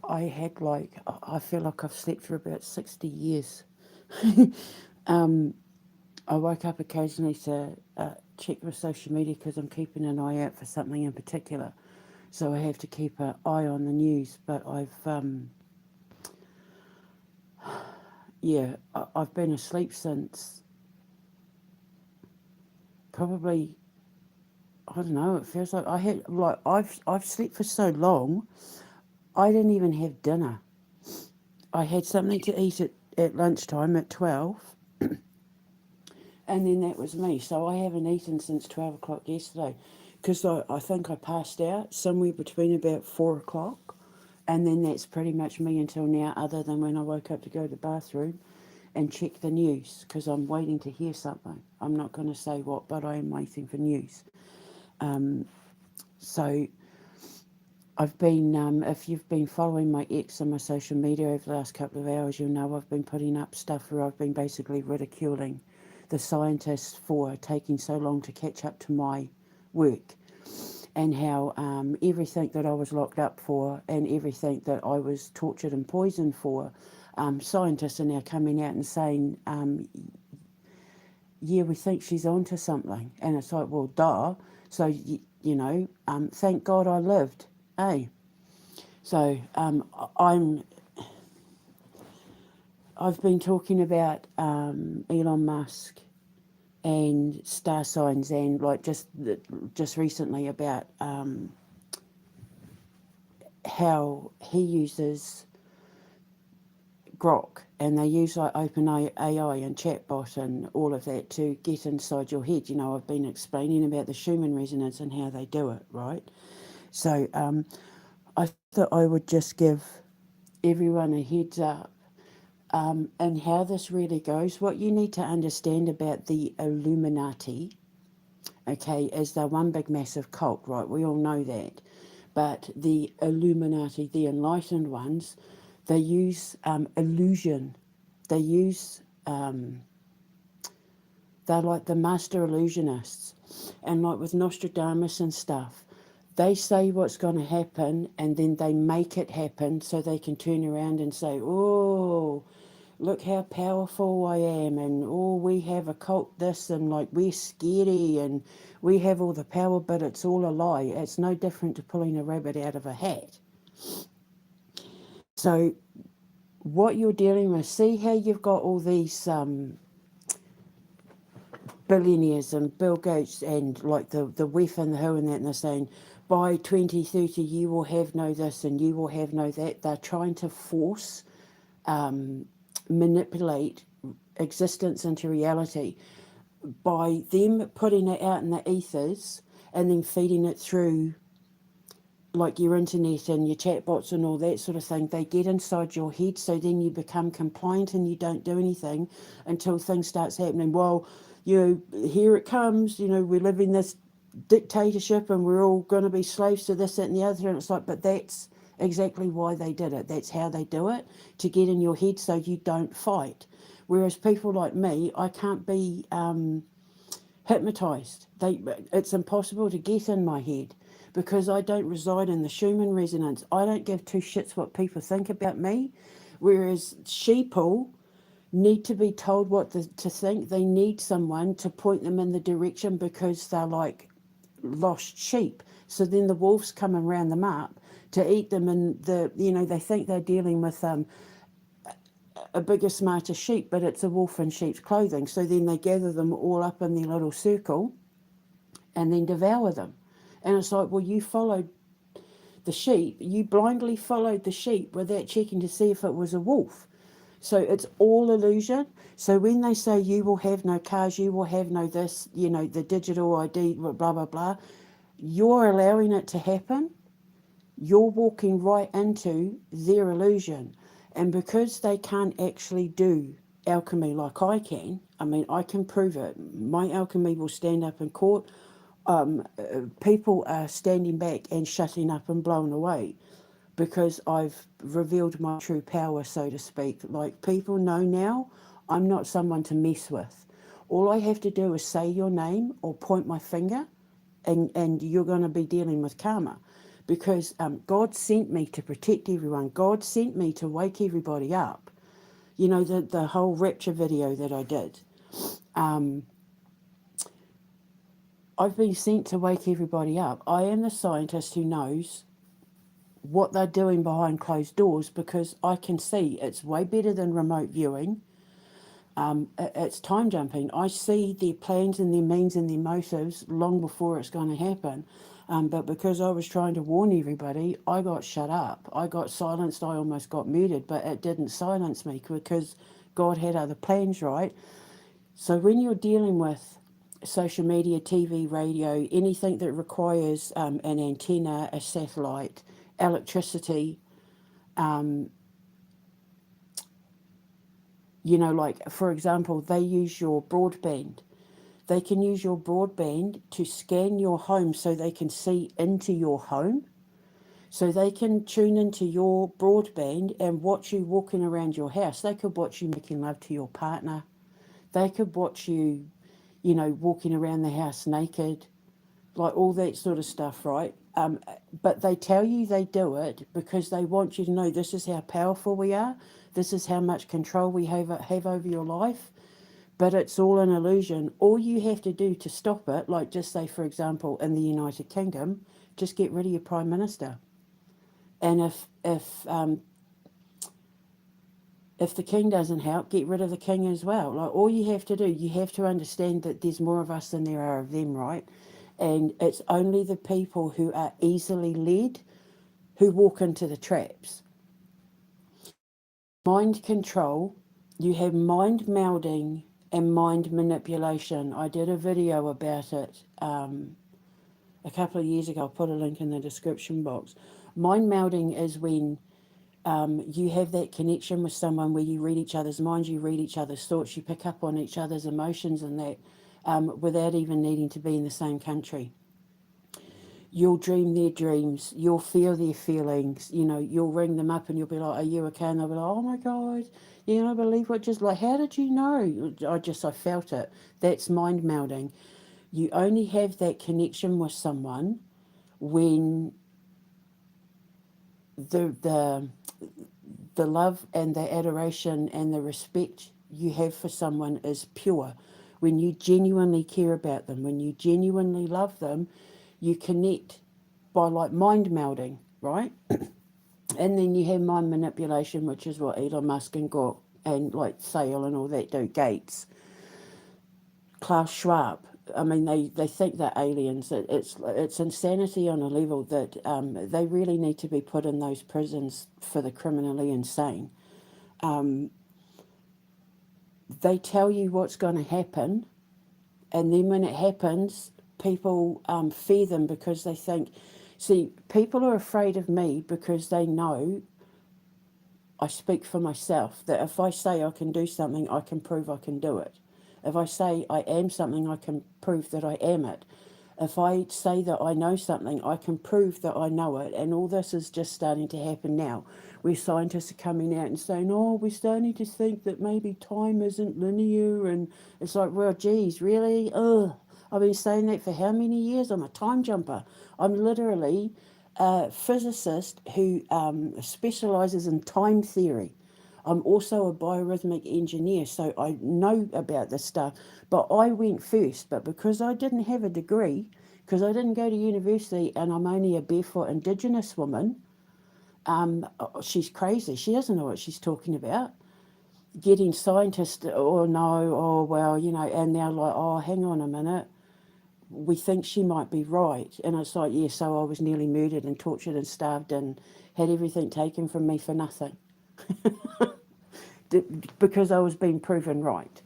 I had like, I feel like I've slept for about 60 years. um, I woke up occasionally to check my social media because I'm keeping an eye out for something in particular. So I have to keep an eye on the news. But I've been asleep since probably, I don't know, it feels like I've slept for so long, I didn't even have dinner. I had something to eat at lunchtime at 12, and then that was me. So I haven't eaten since 12 o'clock yesterday because I think I passed out somewhere between about 4 o'clock, and then that's pretty much me until now, other than when I woke up to go to the bathroom and check the news because I'm waiting to hear something. I'm not going to say what, but I am waiting for news. Um, so I've been, if you've been following my ex on my social media over the last couple of hours, you'll know I've been putting up stuff where I've been basically ridiculing the scientists for taking so long to catch up to my work, and how everything that I was locked up for and everything that I was tortured and poisoned for, scientists are now coming out and saying, yeah, we think she's onto something. And it's like, well, duh. So, thank God I lived, eh? So I'm I've been talking about Elon Musk and star signs, and like just recently about how he uses Grok, and they use like Open AI and chatbot and all of that to get inside your head. You know, I've been explaining about the Schumann resonance and how they do it, right? So I thought I would just give everyone a heads up, and how this really goes. What you need to understand about the Illuminati, okay, is they're one big massive cult, right? We all know that. But the Illuminati, the enlightened ones, they use illusion. They use, they're like the master illusionists. And like with Nostradamus and stuff, they say what's going to happen and then they make it happen so they can turn around and say, oh, look how powerful I am, and oh, we have a cult this, and like we're scary and we have all the power, but it's all a lie. It's no different to pulling a rabbit out of a hat. So, what you're dealing with, see how you've got all these billionaires and Bill Gates and like the WEF and the WHO and that, and they're saying by 2030 you will have no this and you will have no that. They're trying to force, manipulate existence into reality by them putting it out in the ethers and then feeding it through like your internet and your chatbots and all that sort of thing. They get inside your head, so then you become compliant and you don't do anything until things starts happening. Well, here it comes, we live in this dictatorship and we're all going to be slaves to this, that and the other. And it's like, but that's exactly why they did it. That's how they do it, to get in your head so you don't fight. Whereas people like me, I can't be hypnotized. It's impossible to get in my head because I don't reside in the Schumann resonance. I don't give two shits what people think about me. Whereas sheeple need to be told what to think. They need someone to point them in the direction because they're like lost sheep. So then the wolves come and round them up to eat them, and they think they're dealing with a bigger, smarter sheep, but it's a wolf in sheep's clothing. So then they gather them all up in their little circle and then devour them. And it's like, well, you followed the sheep, you blindly followed the sheep without checking to see if it was a wolf. So it's all illusion. So when they say you will have no cars, you will have no this, the digital ID, blah, blah, blah, you're allowing it to happen. You're walking right into their illusion. And because they can't actually do alchemy like I can, I mean, I can prove it. My alchemy will stand up in court. People are standing back and shutting up and blown away because I've revealed my true power, so to speak. Like, people know now I'm not someone to mess with. All I have to do is say your name or point my finger, and you're going to be dealing with karma. because God sent me to protect everyone. God sent me to wake everybody up. You know, the whole rapture video that I did. I've been sent to wake everybody up. I am the scientist who knows what they're doing behind closed doors, because I can see it's way better than remote viewing. It's time jumping. I see their plans and their means and their motives long before it's going to happen. But because I was trying to warn everybody, I got shut up. I got silenced. I almost got murdered, but it didn't silence me because God had other plans, right? So when you're dealing with social media, TV, radio, anything that requires an antenna, a satellite, electricity, you know, like, for example, they use your broadband. They can use your broadband to scan your home so they can see into your home. So they can tune into your broadband and watch you walking around your house. They could watch you making love to your partner. They could watch you, you know, walking around the house naked, like all that sort of stuff, right? But they tell you they do it because they want you to know this is how powerful we are. This is how much control we have over your life. But it's all an illusion. All you have to do to stop it, like just say, for example, in the United Kingdom, just get rid of your Prime Minister. And if the king doesn't help, get rid of the king as well. Like, all you have to do, you have to understand that there's more of us than there are of them, right? And it's only the people who are easily led who walk into the traps. Mind control, you have mind melding and mind manipulation. I did a video about it a couple of years ago. I'll put a link in the description box. Mind melding is when you have that connection with someone where you read each other's minds, you read each other's thoughts, you pick up on each other's emotions and that, without even needing to be in the same country. You'll dream their dreams, you'll feel their feelings, you know, you'll ring them up and you'll be like, are you okay? And they'll be like, oh my God, you know, I believe what, just like, how did you know? I felt it. That's mind melding. You only have that connection with someone when the love and the adoration and the respect you have for someone is pure. When you genuinely care about them, when you genuinely love them, you connect by like mind melding, right? And then you have mind manipulation, which is what Elon Musk and Gawk and like Sale and all that do, Gates, Klaus Schwab. I mean, they think they're aliens. It's insanity on a level that they really need to be put in those prisons for the criminally insane. They tell you what's going to happen, and then when it happens, people fear them because they think, see, people are afraid of me because they know I speak for myself, that if I say I can do something, I can prove I can do it. If I say I am something, I can prove that I am it. If I say that I know something, I can prove that I know it. And all this is just starting to happen now, where scientists are coming out and saying, oh, we're starting to think that maybe time isn't linear. And it's like, well, geez, really? Ugh. I've been saying that for how many years? I'm a time jumper. I'm literally a physicist who specialises in time theory. I'm also a biorhythmic engineer, so I know about this stuff. But I went first, but because I didn't have a degree, because I didn't go to university and I'm only a barefoot Indigenous woman, she's crazy. She doesn't know what she's talking about. Getting scientists, oh no, oh well, you know, and now like, oh, hang on a minute. We think she might be right. And it's like, yeah, so I was nearly murdered and tortured and starved and had everything taken from me for nothing. Because I was being proven right.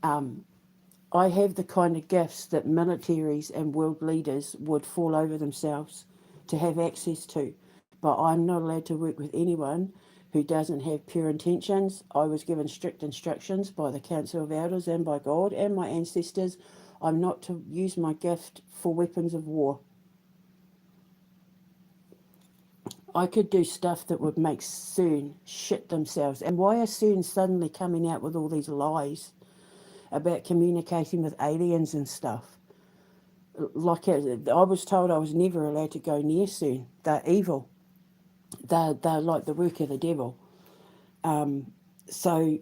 I have the kind of gifts that militaries and world leaders would fall over themselves to have access to. But I'm not allowed to work with anyone who doesn't have pure intentions. I was given strict instructions by the Council of Elders and by God and my ancestors. I'm not to use my gift for weapons of war. I could do stuff that would make CERN shit themselves. And why are CERN suddenly coming out with all these lies about communicating with aliens and stuff? Like I was told I was never allowed to go near CERN. They're evil. They're like the work of the devil. So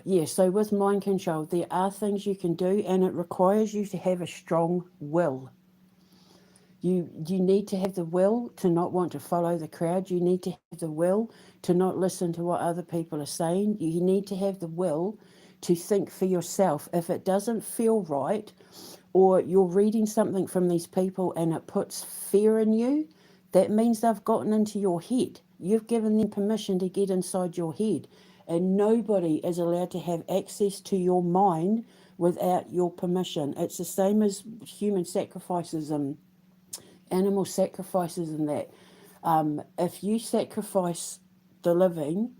yeah, so with mind control, there are things you can do, and it requires you to have a strong will. You need to have the will to not want to follow the crowd. You need to have the will to not listen to what other people are saying. You need to have the will to think for yourself. If it doesn't feel right, or you're reading something from these people and it puts fear in you, that means they've gotten into your head. You've given them permission to get inside your head. And nobody is allowed to have access to your mind without your permission. It's the same as human sacrifices and animal sacrifices and that. If you sacrifice the living,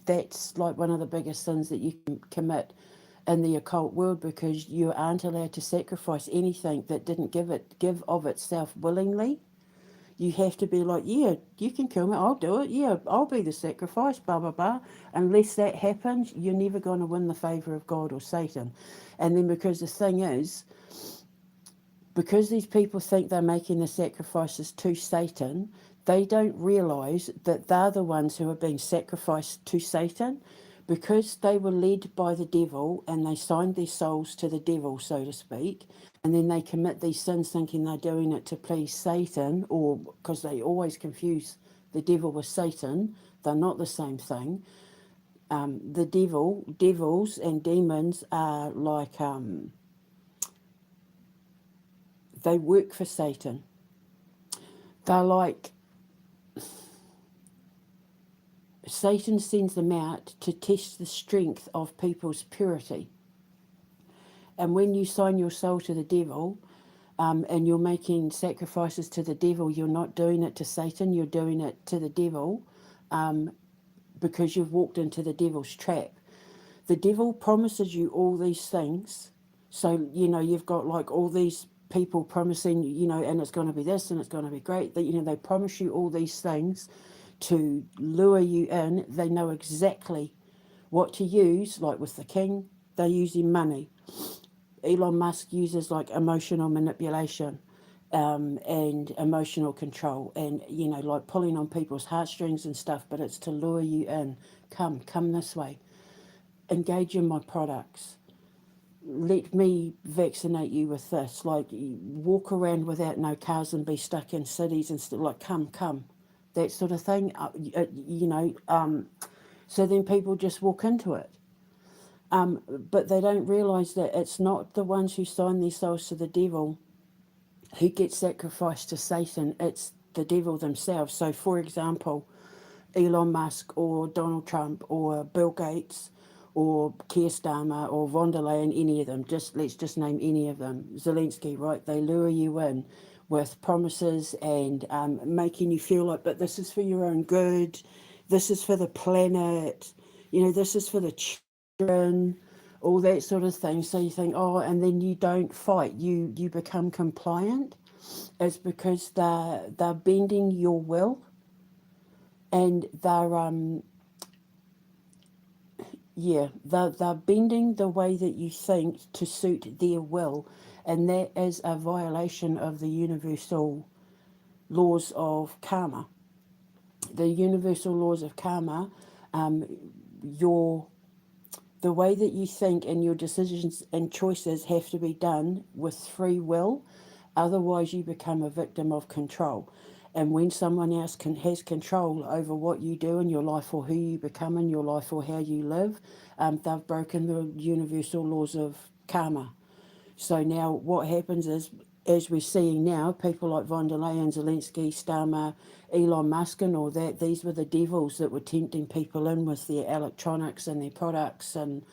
that's like one of the biggest sins that you can commit in the occult world, because you aren't allowed to sacrifice anything that didn't give of itself willingly. You have to be like, yeah, you can kill me, I'll do it, yeah, I'll be the sacrifice, blah blah blah. Unless that happens, you're never going to win the favor of God or Satan. And then, because the thing is, because these people think they're making the sacrifices to Satan, they don't realize that they're the ones who are being sacrificed to Satan, because they were led by the devil and they signed their souls to the devil, so to speak. And then they commit these sins thinking they're doing it to please Satan, or because they always confuse the devil with Satan. They're not the same thing. Devils and demons are like, they work for Satan. They're like, Satan sends them out to test the strength of people's purity. And when you sign your soul to the devil, and you're making sacrifices to the devil, you're not doing it to Satan, you're doing it to the devil, because you've walked into the devil's trap. The devil promises you all these things. So, you've got like all these people promising, and it's going to be this and it's going to be great. They promise you all these things to lure you in. They know exactly what to use, like with the king, they're using money. Elon Musk uses like emotional manipulation, and emotional control, and like pulling on people's heartstrings and stuff, but it's to lure you in. Come this way, engage in my products, let me vaccinate you with this, like walk around without no cars and be stuck in cities and stuff, like come, that sort of thing. So then people just walk into it. But they don't realise that it's not the ones who sign their souls to the devil who get sacrificed to Satan, it's the devil themselves. So, for example, Elon Musk or Donald Trump or Bill Gates or Keir Starmer or von der Leyen, any of them, let's just name any of them, Zelensky, right? They lure you in with promises and making you feel like, but this is for your own good, this is for the planet, this is for the children, all that sort of thing. So you think, oh, and then you don't fight, you become compliant. It's because they're bending your will, and they're bending the way that you think to suit their will, and that is a violation of the universal laws of karma. The universal laws of karma, your the way that you think and your decisions and choices have to be done with free will. Otherwise, you become a victim of control. And when someone else has control over what you do in your life, or who you become in your life, or how you live, they've broken the universal laws of karma. So now what happens is, as we're seeing now, people like von der Leyen, Zelensky, Starmer, Elon Musk and all that, these were the devils that were tempting people in with their electronics and their products and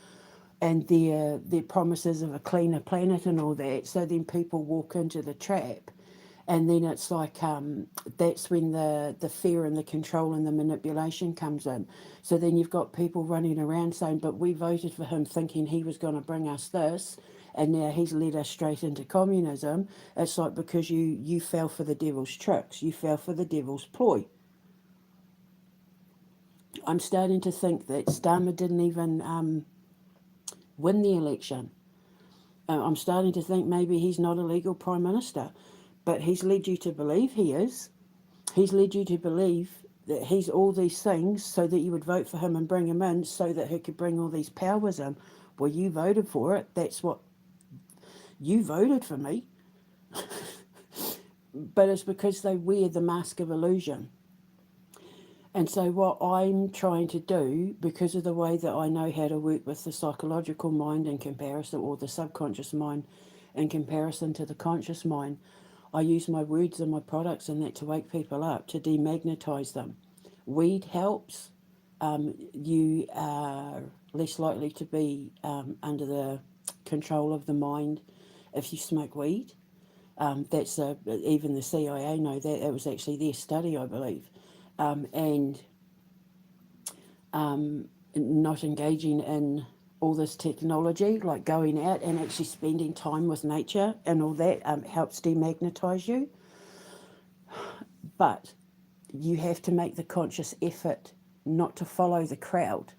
their promises of a cleaner planet and all that. So then people walk into the trap. And then it's like, that's when the fear and the control and the manipulation comes in. So then you've got people running around saying, but we voted for him thinking he was going to bring us this, and now he's led us straight into communism. It's like, because you fell for the devil's tricks. You fell for the devil's ploy. I'm starting to think that Starmer didn't even win the election. I'm starting to think maybe he's not a legal prime minister, but he's led you to believe he is. He's led you to believe that he's all these things so that you would vote for him and bring him in so that he could bring all these powers in. Well, you voted for it. That's what you voted for me. But it's because they wear the mask of illusion. And so, what I'm trying to do, because of the way that I know how to work with the psychological mind in comparison, or the subconscious mind in comparison to the conscious mind, I use my words and my products and that to wake people up, to demagnetize them. Weed helps. You are less likely to be under the control of the mind if you smoke weed. That's even the CIA know that. It was actually their study, I believe. And not engaging in all this technology, like going out and actually spending time with nature and all that, helps demagnetize you. But you have to make the conscious effort not to follow the crowd.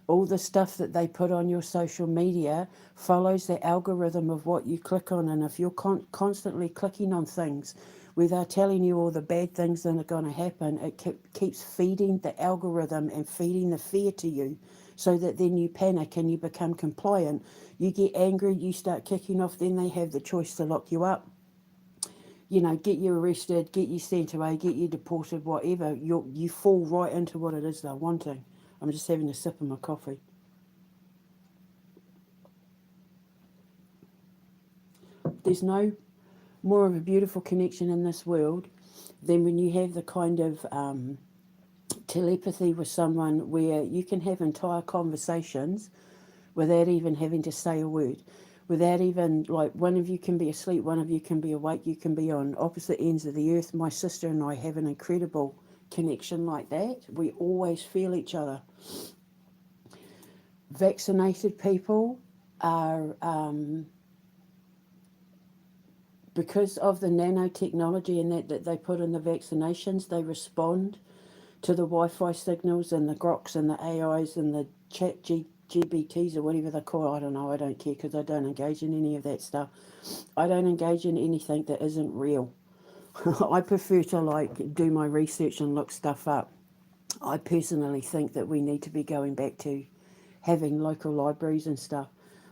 All the stuff that they put on your social media follows the algorithm of what you click on. And if you're constantly clicking on things where they're telling you all the bad things that are going to happen, it keeps feeding the algorithm and feeding the fear to you, so that then you panic and you become compliant. You get angry, you start kicking off, then they have the choice to lock you up. You know, get you arrested, get you sent away, get you deported, whatever. You fall right into what it is they're wanting. I'm just having a sip of my coffee. There's no more of a beautiful connection in this world than when you have the kind of telepathy with someone where you can have entire conversations without even having to say a word. Without even, like, one of you can be asleep, one of you can be awake, you can be on opposite ends of the earth. My sister and I have an incredible connection like that. We always feel each other. Vaccinated people are, because of the nanotechnology and that they put in the vaccinations, they respond to the Wi-Fi signals and the groks and the AIs and the chat GBTs or whatever they call it. I don't know, I don't care, because I don't engage in any of that stuff. I don't engage in anything that isn't real. I prefer to, like, do my research and look stuff up. I personally think that we need to be going back to having local libraries and stuff.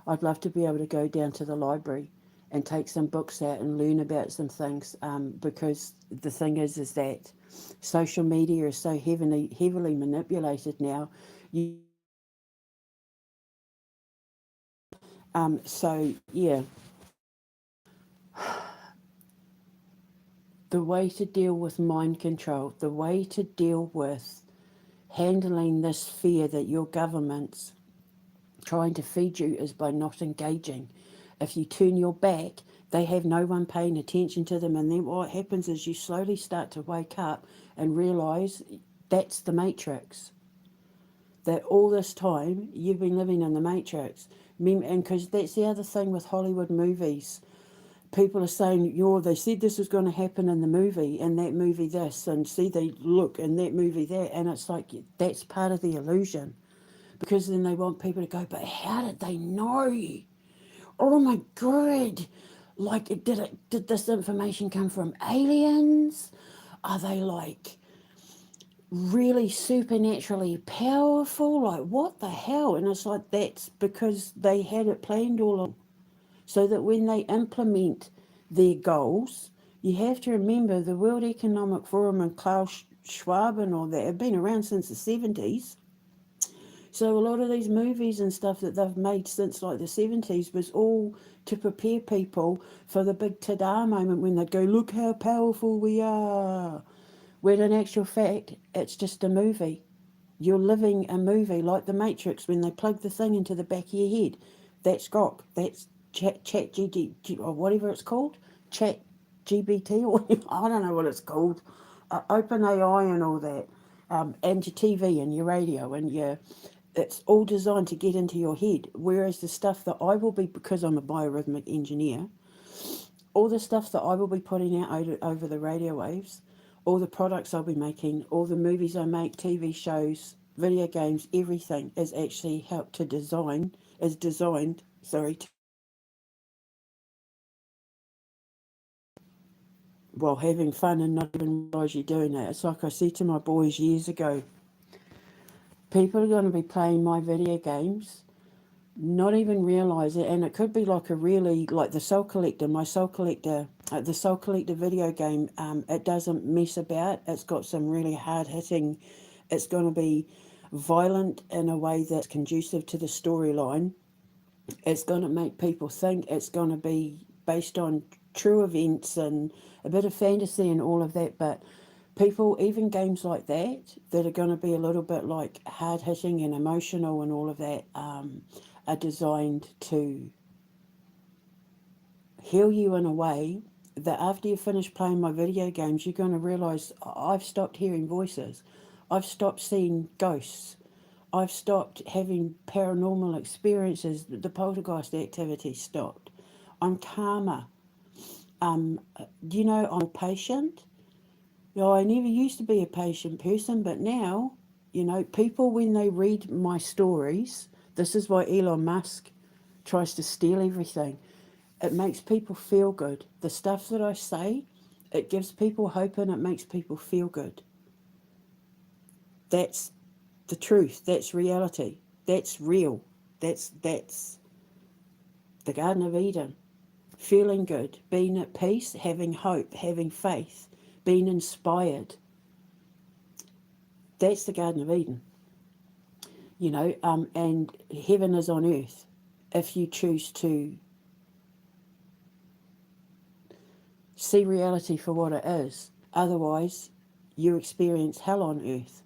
I'd love to be able to go down to the library and take some books out and learn about some things, because the thing is that social media is so heavily manipulated now. So yeah, the way to deal with mind control, the way to deal with handling this fear that your government's trying to feed you is by not engaging. If you turn your back, they have no one paying attention to them, and then what happens is you slowly start to wake up and realise that's the matrix. That all this time you've been living in the matrix. And because that's the other thing with Hollywood movies. People are saying, they said this was going to happen in the movie, and that movie this, and see, they look, in that movie that, and it's like, that's part of the illusion. Because then they want people to go, but how did they know? Oh my God. Like, did this information come from aliens? Are they, like, really supernaturally powerful? Like, what the hell? And it's like, that's because they had it planned all along. So that when they implement their goals, you have to remember the World Economic Forum and Klaus Schwab and all that have been around since the 70s. So a lot of these movies and stuff that they've made since, like, the 70s was all to prepare people for the big ta-da moment when they'd go, look how powerful we are. When in actual fact, it's just a movie. You're living a movie, like the Matrix, when they plug the thing into the back of your head. That's Grok. That's Chat GD, or whatever it's called. Chat GBT, or I don't know what it's called. Open AI and all that. And your TV and your radio and your... It's all designed to get into your head. Whereas the stuff that I will be, because I'm a biorhythmic engineer, all the stuff that I will be putting out over the radio waves, all the products I'll be making, all the movies I make, TV shows, video games, everything is actually helped to design is designed, sorry, while having fun and not even realise you're doing it. It's like I said to my boys years ago, people are going to be playing my video games, not even realise it, and it could be like a really, like the Soul Collector, the Soul Collector video game, it doesn't mess about. It's got some really hard hitting, it's going to be violent in a way that's conducive to the storyline. It's going to make people think. It's going to be based on true events and a bit of fantasy and all of that. But people, even games like that are going to be a little bit like hard hitting and emotional and all of that, are designed to heal you in a way that after you finish playing my video games, you're going to realise I've stopped hearing voices. I've stopped seeing ghosts. I've stopped having paranormal experiences. The poltergeist activity stopped. I'm calmer. I'm patient. I never used to be a patient person, but now, people, when they read my stories, this is why Elon Musk tries to steal everything. It makes people feel good. The stuff that I say, it gives people hope and it makes people feel good. That's the truth. That's reality. That's real. That's the Garden of Eden. Feeling good, being at peace, having hope, having faith, being inspired. That's the Garden of Eden. And heaven is on earth if you choose to see reality for what it is. Otherwise, you experience hell on earth,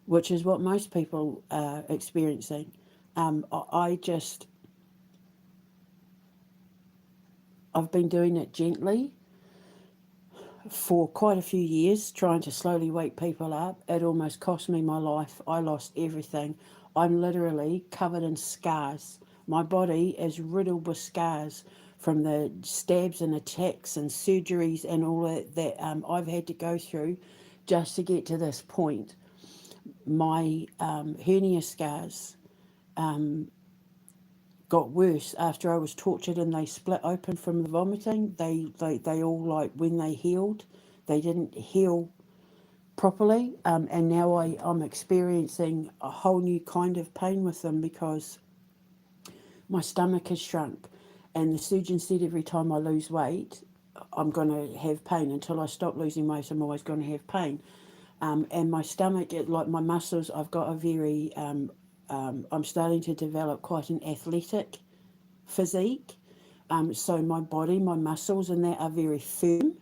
which is what most people are experiencing. I've been doing it gently for quite a few years, trying to slowly wake people up. It almost cost me my life. I lost everything. I'm literally covered in scars. My body is riddled with scars from the stabs and attacks and surgeries and all that I've had to go through just to get to this point. My hernia scars got worse after I was tortured and they split open from the vomiting. They all, like, when they healed, they didn't heal properly. And now I'm experiencing a whole new kind of pain with them because my stomach has shrunk. And the surgeon said every time I lose weight, I'm going to have pain. Until I stop losing weight, I'm always going to have pain. And my stomach, like my muscles, I've got a very, I'm starting to develop quite an athletic physique. So my body, my muscles and that are very firm.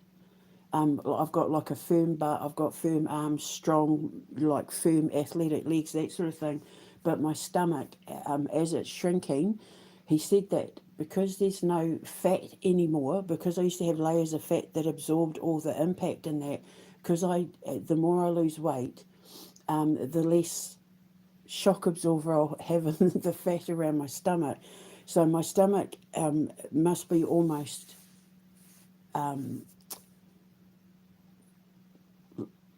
I've got like a firm butt, I've got firm arms, strong, like firm athletic legs, that sort of thing. But my stomach, as it's shrinking, he said that because there's no fat anymore, because I used to have layers of fat that absorbed all the impact in that, because the more I lose weight, the less shock absorber I'll have in the fat around my stomach. So my stomach must be almost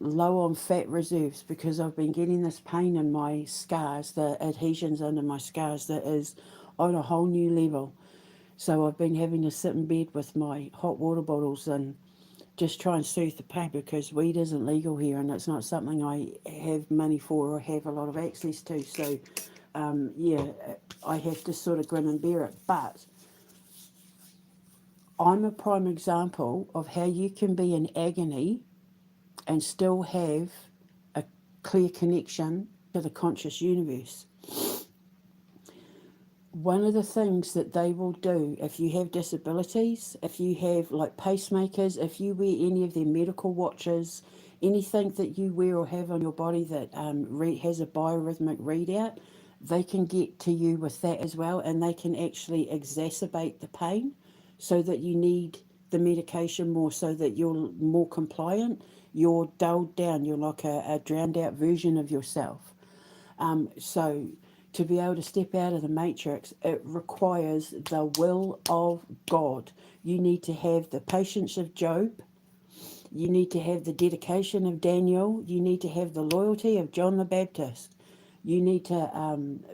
low on fat reserves because I've been getting this pain in my scars, the adhesions under my scars, that is on a whole new level. So I've been having to sit in bed with my hot water bottles and just try and soothe the pain because weed isn't legal here and it's not something I have money for or have a lot of access to. So, I have to sort of grin and bear it. But I'm a prime example of how you can be in agony and still have a clear connection to the conscious universe. One of the things that they will do if you have disabilities, if you have like pacemakers, if you wear any of their medical watches, anything that you wear or have on your body that has a biorhythmic readout, they can get to you with that as well, and they can actually exacerbate the pain so that you need the medication more, so that you're more compliant, you're dulled down, you're like a drowned out version of yourself. So to be able to step out of the matrix, it requires the will of God. You need to have the patience of Job. You need to have the dedication of Daniel. You need to have the loyalty of John the Baptist. You need to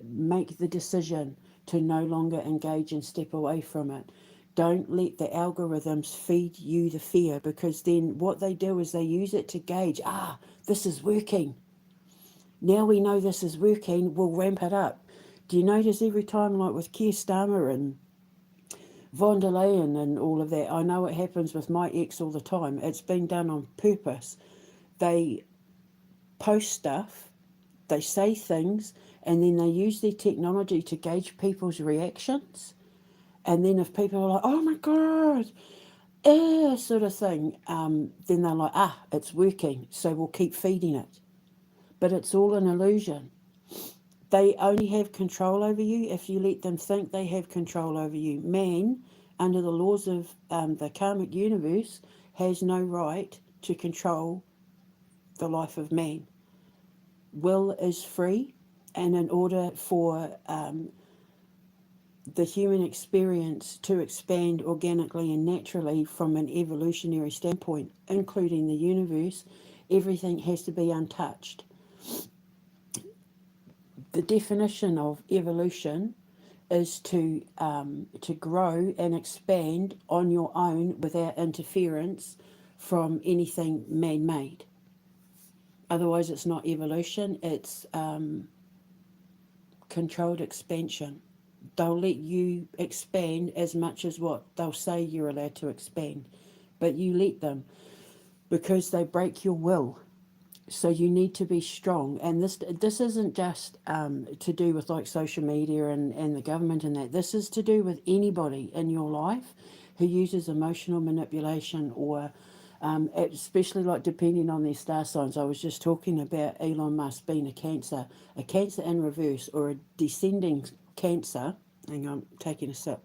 make the decision to no longer engage and step away from it. Don't let the algorithms feed you the fear, because then what they do is they use it to gauge, this is working. Now we know this is working, we'll ramp it up. Do you notice every time, like with Keir Starmer and von der Leyen and all of that, I know it happens with my ex all the time. It's been done on purpose. They post stuff, they say things, and then they use their technology to gauge people's reactions. And then if people are like, oh my God, sort of thing, then they're like, it's working, so we'll keep feeding it. But it's all an illusion. They only have control over you if you let them think they have control over you. Man, under the laws of the karmic universe, has no right to control the life of man. Will is free, and in order for the human experience to expand organically and naturally from an evolutionary standpoint, including the universe, everything has to be untouched. The definition of evolution is to grow and expand on your own without interference from anything man-made. Otherwise, it's not evolution, it's controlled expansion. They'll let you expand as much as what they'll say you're allowed to expand, but you let them, because they break your will. So you need to be strong, and this isn't just to do with like social media and the government and that. This is to do with anybody in your life who uses emotional manipulation, or especially like depending on their star signs. I was just talking about Elon Musk being a Cancer in reverse, or a descending Cancer. Hang on, taking a sip.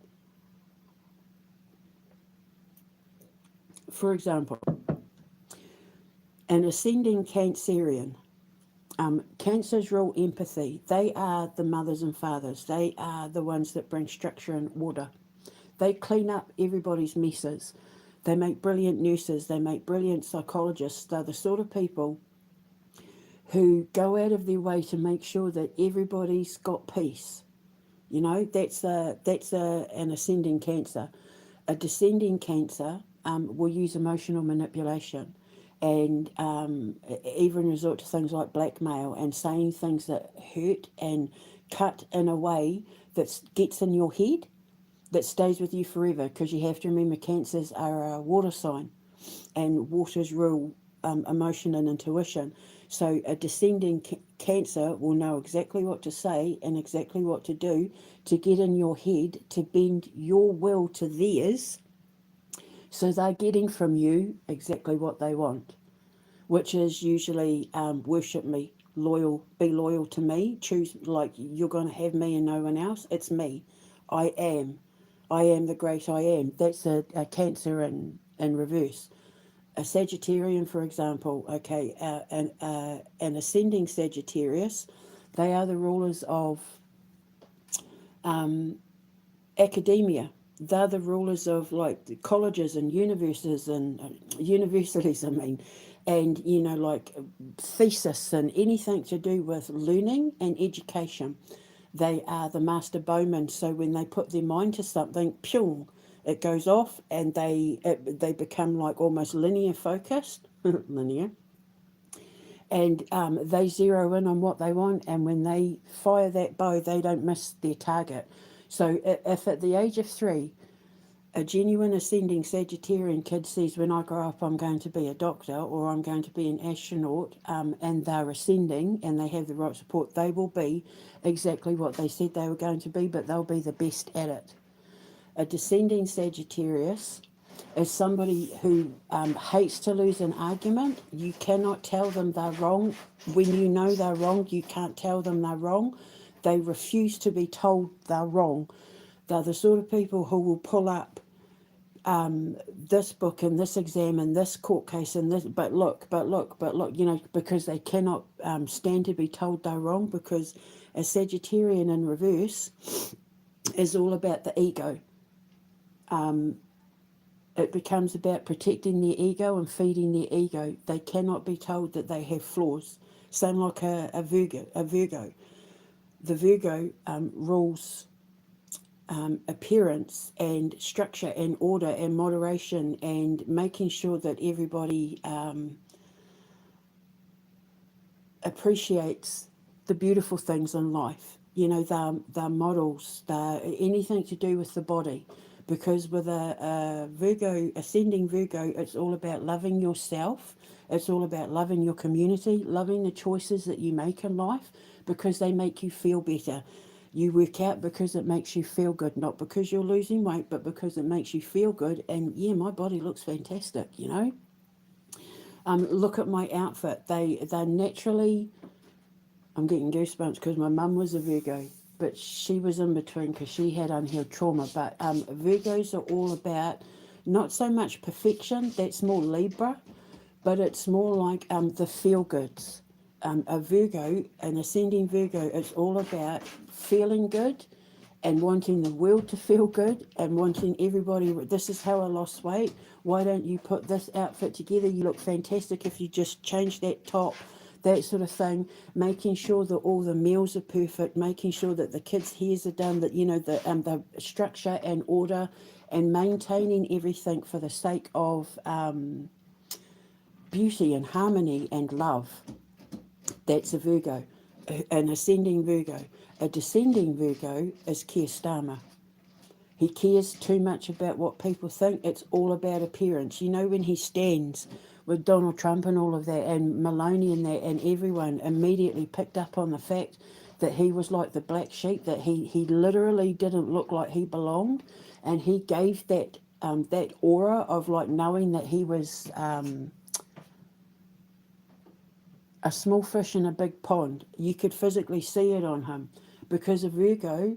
For example, an ascending Cancerian. Cancers rule empathy. They are the mothers and fathers. They are the ones that bring structure and order. They clean up everybody's messes. They make brilliant nurses. They make brilliant psychologists. They're the sort of people who go out of their way to make sure that everybody's got peace. You know, that's an ascending Cancer. A descending Cancer will use emotional manipulation, and even resort to things like blackmail and saying things that hurt and cut in a way that gets in your head, that stays with you forever. Because you have to remember, Cancers are a water sign, and waters rule emotion and intuition. So a descending Cancer will know exactly what to say and exactly what to do to get in your head, to bend your will to theirs. So they're getting from you exactly what they want, which is usually worship me, be loyal to me, choose, like, you're going to have me and no one else. It's me. I am the great I am. That's a Cancer in reverse. A Sagittarian, for example, okay, an ascending Sagittarius, they are the rulers of academia. They're the rulers of like colleges and universities and universities, I mean, and like thesis and anything to do with learning and education. They are the master bowmen. So when they put their mind to something, pew, it goes off, and they become like almost linear focused, linear, and they zero in on what they want, and when they fire that bow, they don't miss their target. So if at the age of 3, a genuine ascending Sagittarian kid says, when I grow up I'm going to be a doctor, or I'm going to be an astronaut, and they're ascending and they have the right support, they will be exactly what they said they were going to be, but they'll be the best at it. A descending Sagittarius is somebody who hates to lose an argument. You cannot tell them they're wrong. When you know they're wrong, you can't tell them they're wrong. They refuse to be told they're wrong. They're the sort of people who will pull up this book and this exam and this court case and this, but look, because they cannot stand to be told they're wrong, because a Sagittarian in reverse is all about the ego. It becomes about protecting their ego and feeding their ego. They cannot be told that they have flaws. Same like a Virgo. The Virgo rules appearance and structure and order and moderation and making sure that everybody appreciates the beautiful things in life. You know, they're models, they're anything to do with the body. Because with a Virgo, ascending Virgo, it's all about loving yourself. It's all about loving your community, loving the choices that you make in life because they make you feel better. You work out because it makes you feel good, not because you're losing weight, but because it makes you feel good. And yeah, my body looks fantastic, you know. Look at my outfit. They're naturally. I'm getting goosebumps because my mum was a Virgo, but she was in between because she had unhealed trauma. But Virgos are all about not so much perfection. That's more Libra, but it's more like the feel goods. A Virgo, an ascending Virgo, it's all about feeling good and wanting the world to feel good and wanting everybody, this is how I lost weight. Why don't you put this outfit together? You look fantastic if you just change that top, that sort of thing. Making sure that all the meals are perfect, making sure that the kids' hairs are done, that, you know, the structure and order, and maintaining everything for the sake of beauty and harmony and love. That's a Virgo, an ascending Virgo. A descending Virgo is Keir Starmer. He cares too much about what people think. It's all about appearance. You know, when he stands with Donald Trump and all of that, and Maloney and that, and everyone immediately picked up on the fact that he was like the black sheep, that he literally didn't look like he belonged, and he gave that that aura of like knowing that he was a small fish in a big pond. You could physically see it on him because a Virgo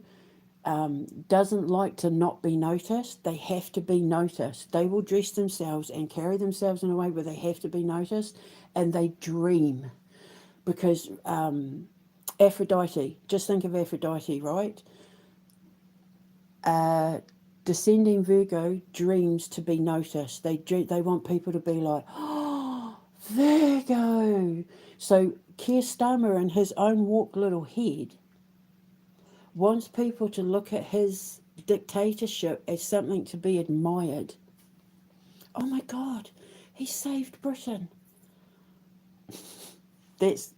doesn't like to not be noticed. They have to be noticed. They will dress themselves and carry themselves in a way where they have to be noticed, and they dream. Because Aphrodite, just think of Aphrodite, right? Descending Virgo dreams to be noticed. They want people to be like, oh, Virgo. So Keir Starmer in his own warped little head wants people to look at his dictatorship as something to be admired. Oh my God, he saved Britain. That's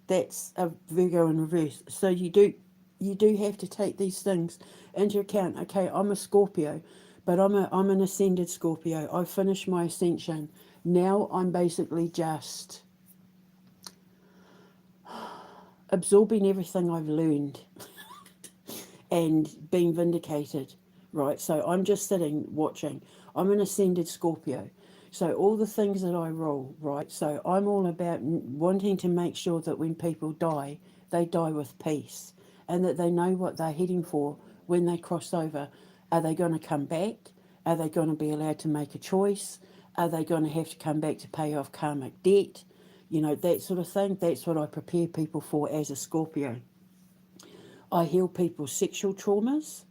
a Virgo in reverse. So you do have to take these things into account. Okay, I'm a Scorpio, but I'm an ascended Scorpio. I finished my ascension. Now I'm basically just absorbing everything I've learned and being vindicated, right? So I'm just sitting watching. I'm an ascended Scorpio. So all the things that I rule, right? So I'm all about wanting to make sure that when people die, they die with peace and that they know what they're heading for when they cross over. Are they going to come back? Are they going to be allowed to make a choice? Are they going to have to come back to pay off karmic debt? You know, that sort of thing. That's what I prepare people for as a Scorpio. I heal people's sexual traumas.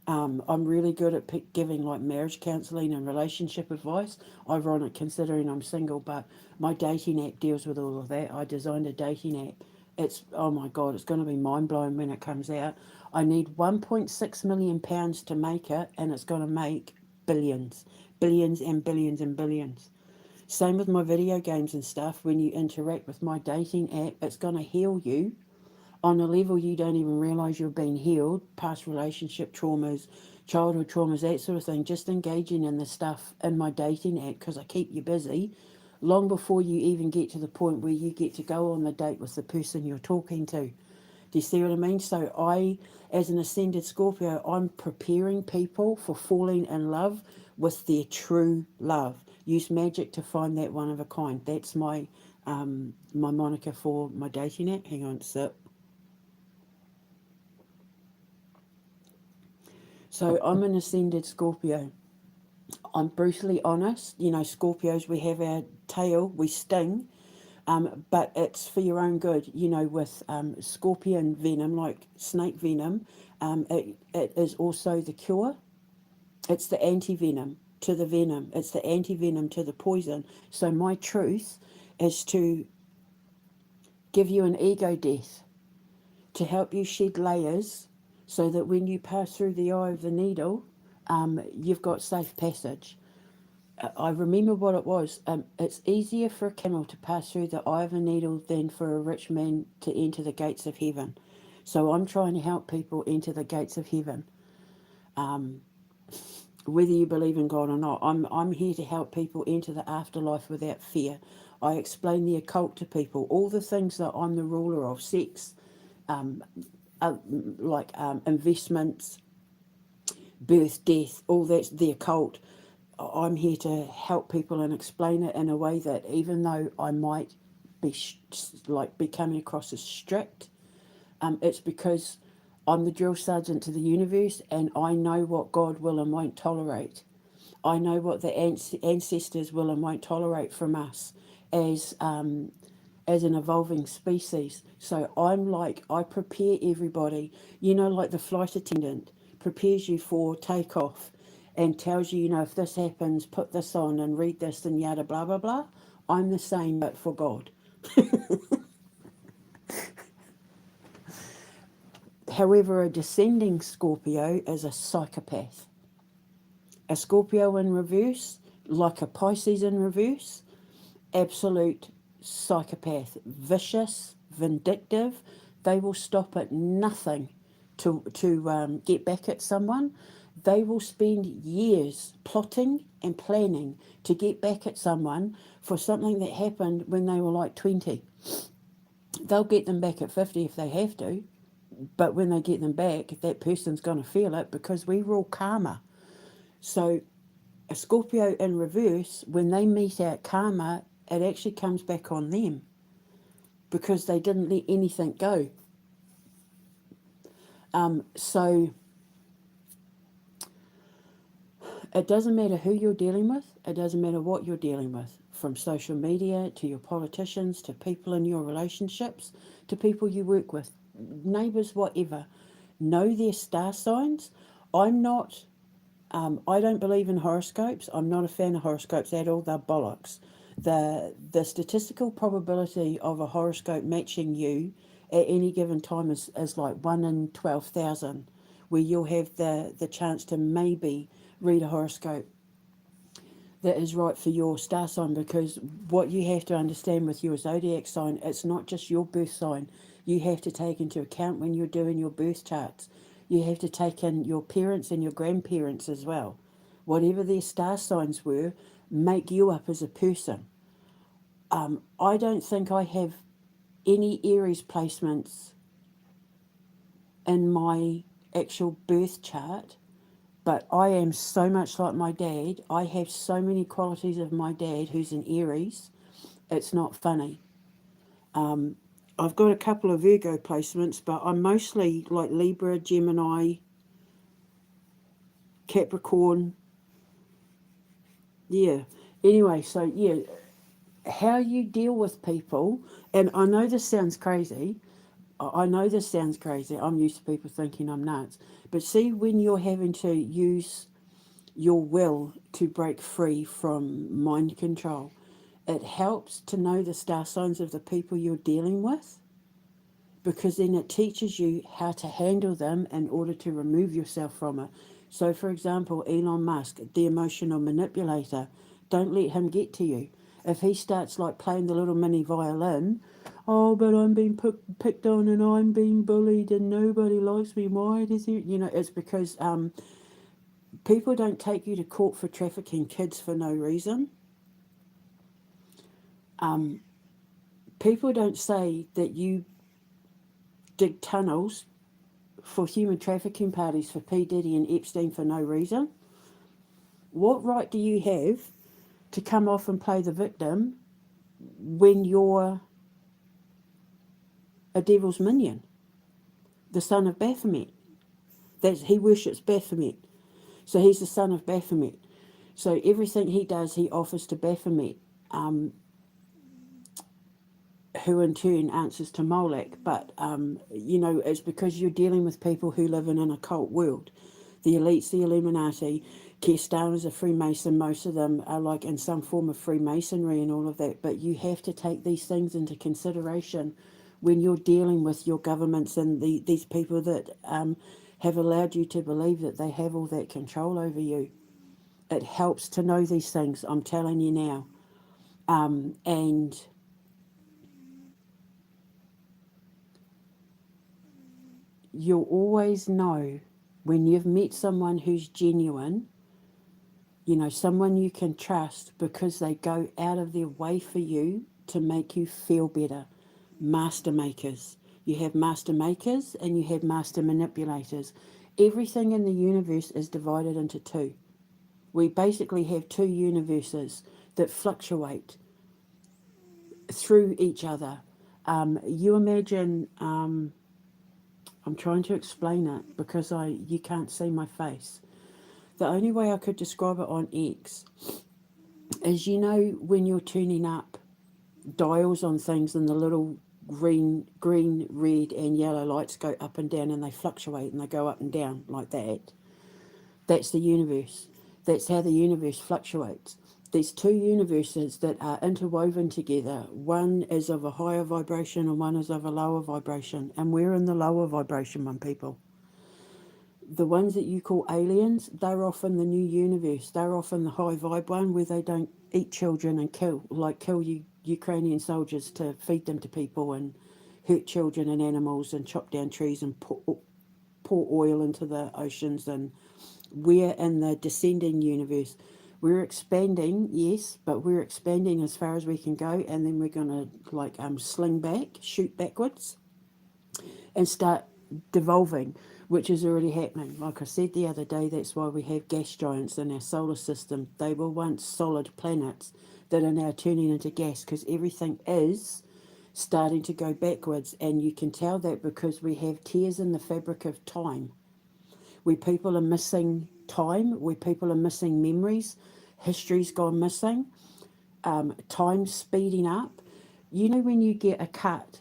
I'm really good at giving like marriage counselling and relationship advice. Ironic considering I'm single, but my dating app deals with all of that. I designed a dating app. It's, oh my God, it's going to be mind blowing when it comes out. I need £1.6 million to make it, and it's going to make billions, billions and billions and billions. Same with my video games and stuff. When you interact with my dating app, it's going to heal you on a level you don't even realise you're being healed, past relationship traumas, childhood traumas, that sort of thing. Just engaging in the stuff in my dating app because I keep you busy long before you even get to the point where you get to go on the date with the person you're talking to. Do you see what I mean? So I, as an ascended Scorpio, I'm preparing people for falling in love with their true love. Use magic to find that one of a kind. That's my my moniker for my dating app. Hang on, sip. So I'm an ascended Scorpio. I'm brutally honest. You know, Scorpios, we have our tail, we sting, but it's for your own good. You know, with scorpion venom, like snake venom, it is also the cure. It's the anti-venom to the venom. It's the anti-venom to the poison. So my truth is to give you an ego death, to help you shed layers so that when you pass through the eye of the needle, you've got safe passage. I remember what it was. It's easier for a camel to pass through the eye of a needle than for a rich man to enter the gates of heaven. So I'm trying to help people enter the gates of heaven. Whether you believe in God or not, I'm here to help people enter the afterlife without fear. I explain the occult to people, all the things that I'm the ruler of: sex, um, investments, birth, death, all that's the occult. I'm here to help people and explain it in a way that, even though I might be coming across as strict, it's because I'm the drill sergeant to the universe, and I know what God will and won't tolerate. I know what the ancestors will and won't tolerate from us as an evolving species. So I prepare everybody, like the flight attendant prepares you for takeoff and tells you, if this happens, put this on and read this and yada, blah, blah, blah. I'm the same, but for God. However, a descending Scorpio is a psychopath. A Scorpio in reverse, like a Pisces in reverse, absolute psychopath, vicious, vindictive. They will stop at nothing to get back at someone. They will spend years plotting and planning to get back at someone for something that happened when they were like 20. They'll get them back at 50 if they have to, but when they get them back, that person's going to feel it, because we rule karma. So a Scorpio in reverse, when they meet out karma, it actually comes back on them because they didn't let anything go. So it doesn't matter who you're dealing with. It doesn't matter what you're dealing with, from social media to your politicians to people in your relationships to people you work with, neighbours, whatever. Know their star signs. I don't believe in horoscopes. I'm not a fan of horoscopes at all. They're bollocks. The statistical probability of a horoscope matching you at any given time is like 1 in 12,000, where you'll have the chance to maybe read a horoscope that is right for your star sign. Because what you have to understand with your zodiac sign, it's not just your birth sign. You have to take into account, when you're doing your birth charts, you have to take in your parents and your grandparents as well. Whatever their star signs were, make you up as a person. I don't think I have any Aries placements in my actual birth chart, but I am so much like my dad. I have so many qualities of my dad, who's an Aries. It's not funny. I've got a couple of Virgo placements, but I'm mostly like Libra, Gemini, Capricorn. Yeah. Anyway, so yeah, how you deal with people, and I know this sounds crazy. I know this sounds crazy. I'm used to people thinking I'm nuts. But see, when you're having to use your will to break free from mind control, it helps to know the star signs of the people you're dealing with, because then it teaches you how to handle them in order to remove yourself from it. So, for example, Elon Musk, the emotional manipulator, don't let him get to you. If he starts like playing the little mini violin, oh, but I'm being picked on and I'm being bullied and nobody likes me, why does he, it's because people don't take you to court for trafficking kids for no reason. People don't say that you dig tunnels for human trafficking parties for P. Diddy and Epstein for no reason. What right do you have to come off and play the victim when you're a devil's minion, the son of Baphomet? He worships Baphomet, so he's the son of Baphomet. So everything he does, he offers to Baphomet, who in turn answers to Molech. But, it's because you're dealing with people who live in an occult world. The elites, the Illuminati, Keir Starmer's a Freemason. Most of them are like in some form of Freemasonry and all of that. But you have to take these things into consideration when you're dealing with your governments and these people that have allowed you to believe that they have all that control over you. It helps to know these things, I'm telling you now. And you'll always know when you've met someone who's genuine, someone you can trust because they go out of their way for you to make you feel better. Master makers. You have master makers and you have master manipulators. Everything in the universe is divided into two. We basically have two universes that fluctuate through each other. You imagine, I'm trying to explain it because you can't see my face. The only way I could describe it on X is, when you're tuning up dials on things and the little green, red and yellow lights go up and down and they fluctuate and they go up and down like that. That's the universe. That's how the universe fluctuates. There's two universes that are interwoven together. One is of a higher vibration and one is of a lower vibration. And we're in the lower vibration one, people. The ones that you call aliens, they're off in the new universe. They're off in the high vibe one where they don't eat children and kill you Ukrainian soldiers to feed them to people and hurt children and animals and chop down trees and pour oil into the oceans. And we're in the descending universe. We're expanding, yes, but we're expanding as far as we can go, and then we're going to sling back, shoot backwards, and start devolving, which is already happening. Like I said the other day, that's why we have gas giants in our solar system. They were once solid planets that are now turning into gas because everything is starting to go backwards, and you can tell that because we have tears in the fabric of time. Where people are missing time, where people are missing memories, history's gone missing, time's speeding up. When you get a cut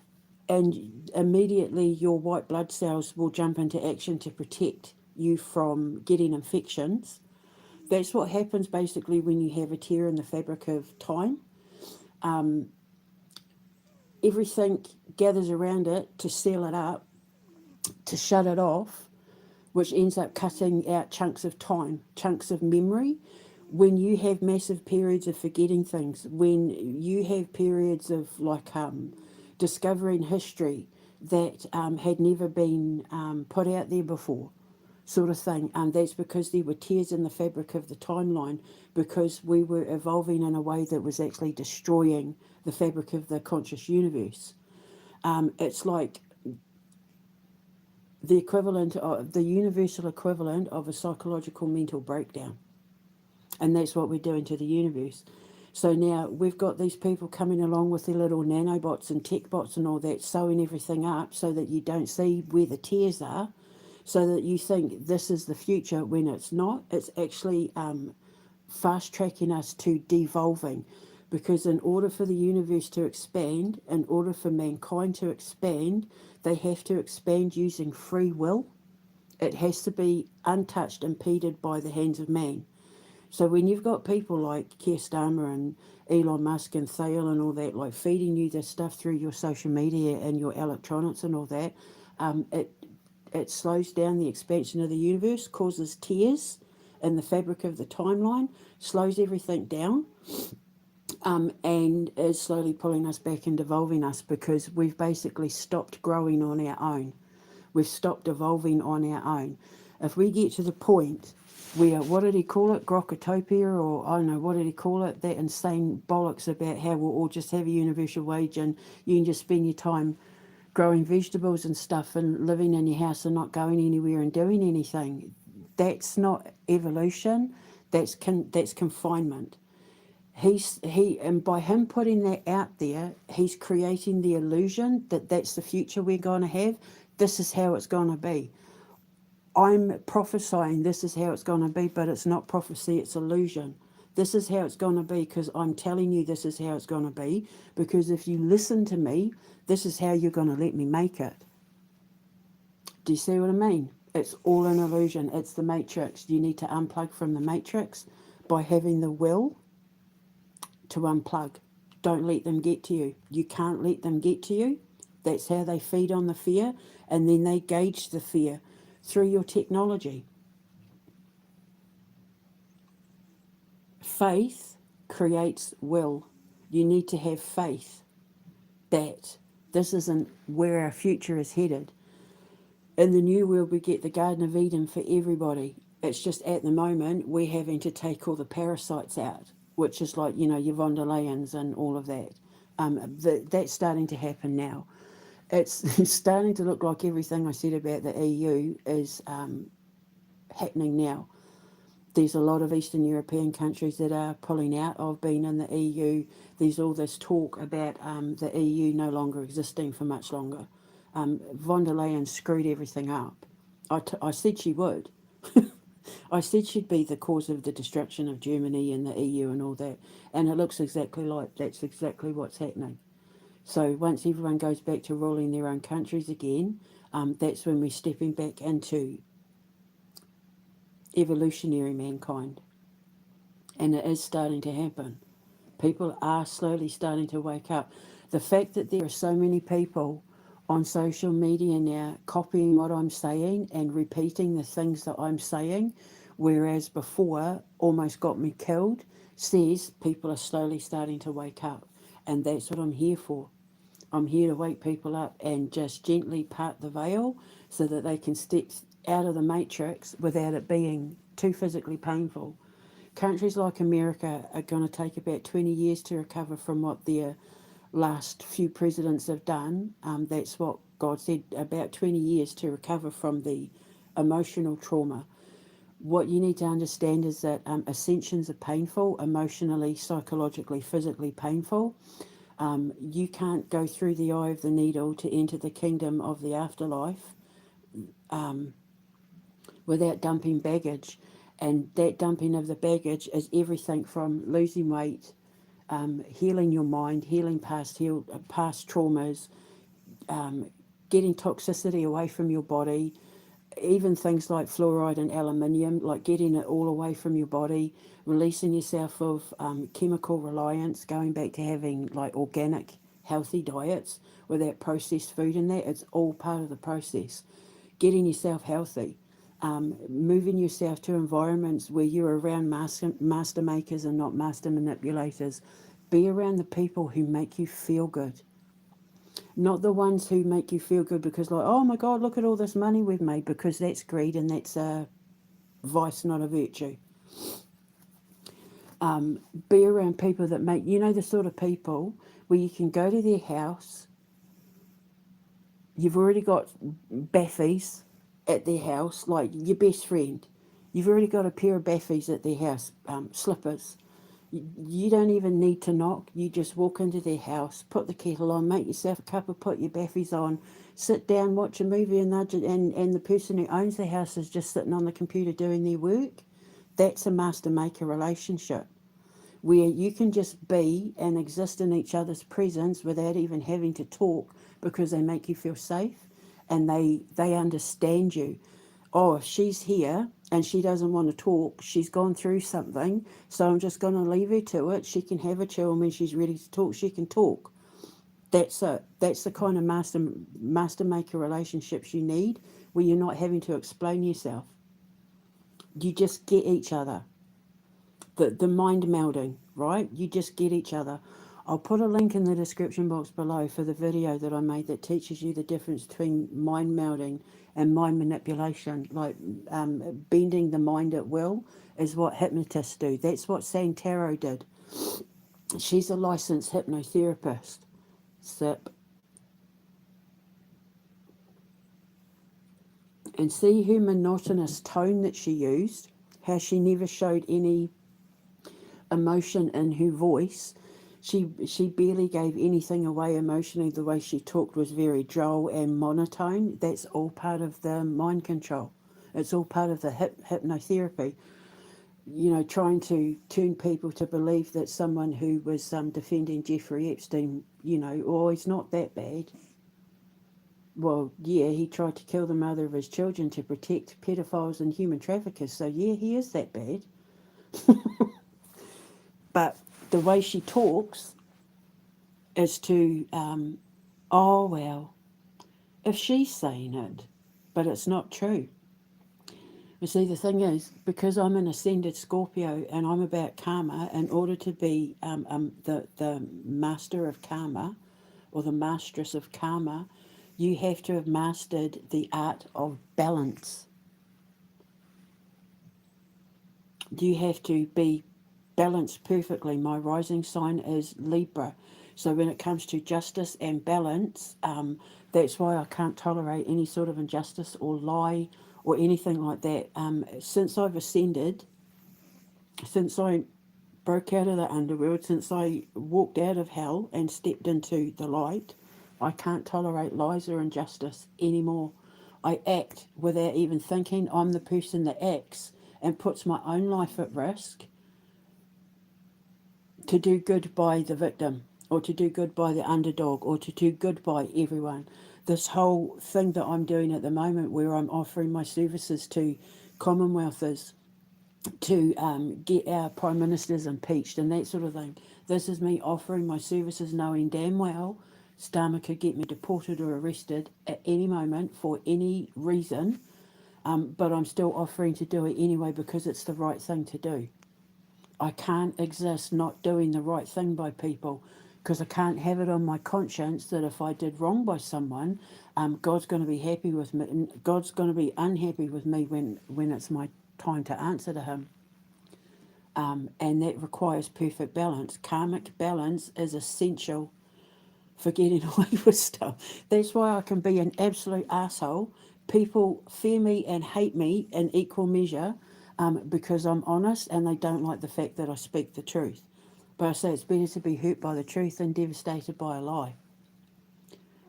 and immediately your white blood cells will jump into action to protect you from getting infections. That's what happens basically when you have a tear in the fabric of time. Everything gathers around it to seal it up, to shut it off, which ends up cutting out chunks of time, chunks of memory. When you have massive periods of forgetting things, when you have periods of discovering history that had never been put out there before, sort of thing, that's because there were tears in the fabric of the timeline, because we were evolving in a way that was actually destroying the fabric of the conscious universe. It's like the equivalent of the universal equivalent of a psychological mental breakdown. And that's what we're doing to the universe. So now we've got these people coming along with their little nanobots and tech bots and all that, sewing everything up so that you don't see where the tears are, so that you think this is the future when it's not. It's actually fast tracking us to devolving. Because in order for the universe to expand, in order for mankind to expand, they have to expand using free will. It has to be untouched, impeded by the hands of man. So when you've got people like Keir Starmer and Elon Musk and Thale and all that, feeding you this stuff through your social media and your electronics and all that, it slows down the expansion of the universe, causes tears in the fabric of the timeline, slows everything down. And is slowly pulling us back and devolving us, because we've basically stopped growing on our own. We've stopped evolving on our own. If we get to the point where, what did he call it, Grokotopia, or I don't know, what did he call it, that insane bollocks about how we'll all just have a universal wage and you can just spend your time growing vegetables and stuff and living in your house and not going anywhere and doing anything. That's not evolution, that's confinement. And by him putting that out there, he's creating the illusion that that's the future we're going to have. This is how it's going to be. I'm prophesying this is how it's going to be, but it's not prophecy, it's illusion. This is how it's going to be because I'm telling you this is how it's going to be, because if you listen to me, this is how you're going to let me make it. Do you see what I mean? It's all an illusion. It's the matrix. You need to unplug from the matrix by having the will to unplug. Don't let them get to you. You can't let them get to you. That's how they feed on the fear, and then they gauge the fear through your technology. Faith creates will. You need to have faith that this isn't where our future is headed. In the new world, we get the Garden of Eden for everybody. It's just at the moment we're having to take all the parasites out, which is like, your von der Leyens and all of that. That's starting to happen now. It's starting to look like everything I said about the EU is happening now. There's a lot of Eastern European countries that are pulling out of being in the EU. There's all this talk about the EU no longer existing for much longer. Von der Leyen screwed everything up. I said she would. I said she'd be the cause of the destruction of Germany and the EU and all that. And it looks exactly like that's exactly what's happening. So once everyone goes back to ruling their own countries again, that's when we're stepping back into evolutionary mankind. And it is starting to happen. People are slowly starting to wake up. The fact that there are so many people on social media now copying what I'm saying and repeating the things that I'm saying, whereas before almost got me killed, says people are slowly starting to wake up. And that's what I'm here for. I'm here to wake people up and just gently part the veil so that they can step out of the matrix without it being too physically painful. Countries like America are going to take about 20 years to recover from what their last few presidents have done. That's what God said, about 20 years to recover from the emotional trauma. What you need to understand is that ascensions are painful, emotionally, psychologically, physically painful. You can't go through the eye of the needle to enter the kingdom of the afterlife without dumping baggage. And that dumping of the baggage is everything from losing weight, healing your mind, healing past traumas, getting toxicity away from your body, even things like fluoride and aluminium, like getting it all away from your body, releasing yourself of chemical reliance, going back to having like organic, healthy diets without processed food in that. It's all part of the process. Getting yourself healthy, moving yourself to environments where you're around master makers and not master manipulators. Be around the people who make you feel good. Not the ones who make you feel good because like, oh my God, look at all this money we've made, because that's greed and that's a vice, not a virtue. Be around people that make, the sort of people where you can go to their house, you've already got baffies at their house, like your best friend. You've already got a pair of baffies at their house, slippers. You don't even need to knock. You just walk into their house, put the kettle on, make yourself a cuppa, put your baffies on, sit down, watch a movie, and the person who owns the house is just sitting on the computer doing their work. That's a master-maker relationship where you can just be and exist in each other's presence without even having to talk because they make you feel safe and they understand you. Oh, she's here and she doesn't want to talk. She's gone through something, so I'm just going to leave her to it. She can have a chill, and when she's ready to talk, she can talk. That's it. That's the kind of master-maker relationships you need, where you're not having to explain yourself. You just get each other. The mind melding, right? You just get each other. I'll put a link in the description box below for the video that I made that teaches you the difference between mind melding and mind manipulation. Like bending the mind at will is what hypnotists do. That's what Santaro did. She's a licensed hypnotherapist. Sip. And see her monotonous tone that she used, how she never showed any emotion in her voice. She barely gave anything away emotionally. The way she talked was very droll and monotone. That's all part of the mind control. It's all part of the hypnotherapy. Trying to turn people to believe that someone who was defending Jeffrey Epstein, oh, he's not that bad. Well, yeah, he tried to kill the mother of his children to protect pedophiles and human traffickers. So, yeah, he is that bad. But the way she talks is to, oh, well, if she's saying it, but it's not true. You see, the thing is, because I'm an ascended Scorpio and I'm about karma, in order to be the master of karma or the mistress of karma, you have to have mastered the art of balance. You have to be balanced perfectly. My rising sign is Libra. So when it comes to justice and balance, that's why I can't tolerate any sort of injustice or lie or anything like that. Since I've ascended, since I broke out of the underworld, since I walked out of hell and stepped into the light, I can't tolerate lies or injustice anymore. I act without even thinking. I'm the person that acts and puts my own life at risk to do good by the victim or to do good by the underdog or to do good by everyone. This whole thing that I'm doing at the moment where I'm offering my services to Commonwealthers to get our prime ministers impeached and that sort of thing. This is me offering my services knowing damn well Starmer could get me deported or arrested at any moment for any reason, but I'm still offering to do it anyway because it's the right thing to do. I can't exist not doing the right thing by people because I can't have it on my conscience that if I did wrong by someone, God's going to be happy with me. God's going to be unhappy with me when it's my time to answer to Him. And that requires perfect balance. Karmic balance is essential for getting away with stuff. That's why I can be an absolute asshole. People fear me and hate me in equal measure because I'm honest and they don't like the fact that I speak the truth. But I say it's better to be hurt by the truth than devastated by a lie.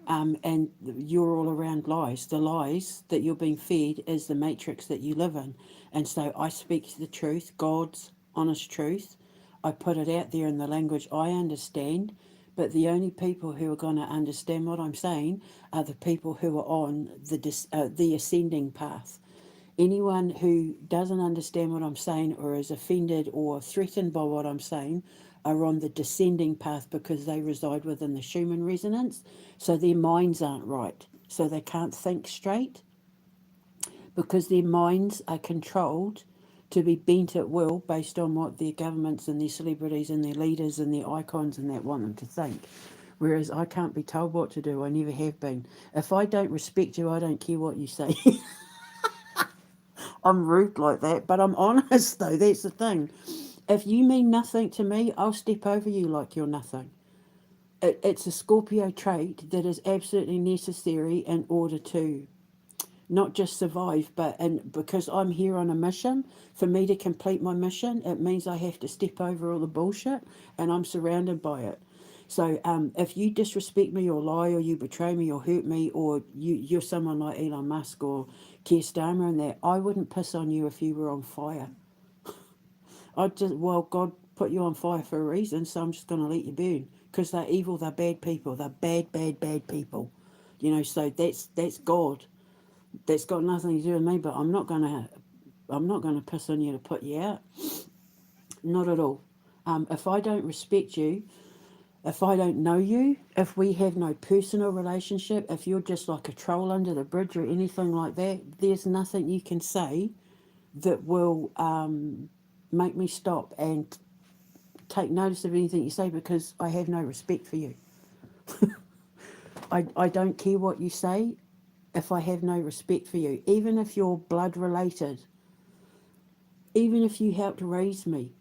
And you're all around lies. The lies that you're being fed is the matrix that you live in. And so I speak the truth, God's honest truth. I put it out there in the language I understand. But the only people who are going to understand what I'm saying are the people who are on the ascending path. Anyone who doesn't understand what I'm saying or is offended or threatened by what I'm saying are on the descending path because they reside within the Schumann resonance, so their minds aren't right. So they can't think straight because their minds are controlled to be bent at will based on what their governments and their celebrities and their leaders and their icons and that want them to think. Whereas I can't be told what to do. I never have been. If I don't respect you, I don't care what you say. I'm rude like that, but I'm honest though. That's the thing. If you mean nothing to me, I'll step over you like you're nothing. It's a Scorpio trait that is absolutely necessary in order to not just survive, but and because I'm here on a mission, for me to complete my mission, it means I have to step over all the bullshit, and I'm surrounded by it. So if you disrespect me or lie or you betray me or hurt me or you're someone like Elon Musk or Keir Starmer and that, I wouldn't piss on you if you were on fire. Well, God put you on fire for a reason, so I'm just going to let you burn because they're evil, they're bad people, they're bad, bad, bad people. So that's God. That's got nothing to do with me, but I'm not gonna piss on you to put you out. Not at all. If I don't respect you, if I don't know you, if we have no personal relationship, if you're just like a troll under the bridge or anything like that, there's nothing you can say that will make me stop and take notice of anything you say because I have no respect for you. I don't care what you say if I have no respect for you. Even if you're blood related, even if you helped raise me,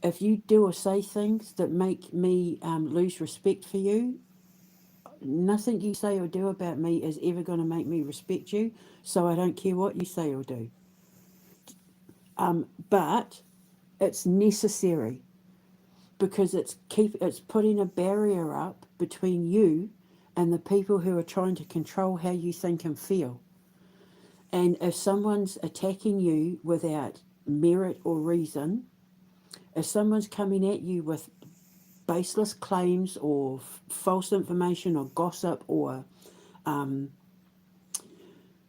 if you do or say things that make me lose respect for you, nothing you say or do about me is ever going to make me respect you. So I don't care what you say or do. But it's necessary because it's putting a barrier up between you and the people who are trying to control how you think and feel. And if someone's attacking you without merit or reason, if someone's coming at you with baseless claims or false information or gossip or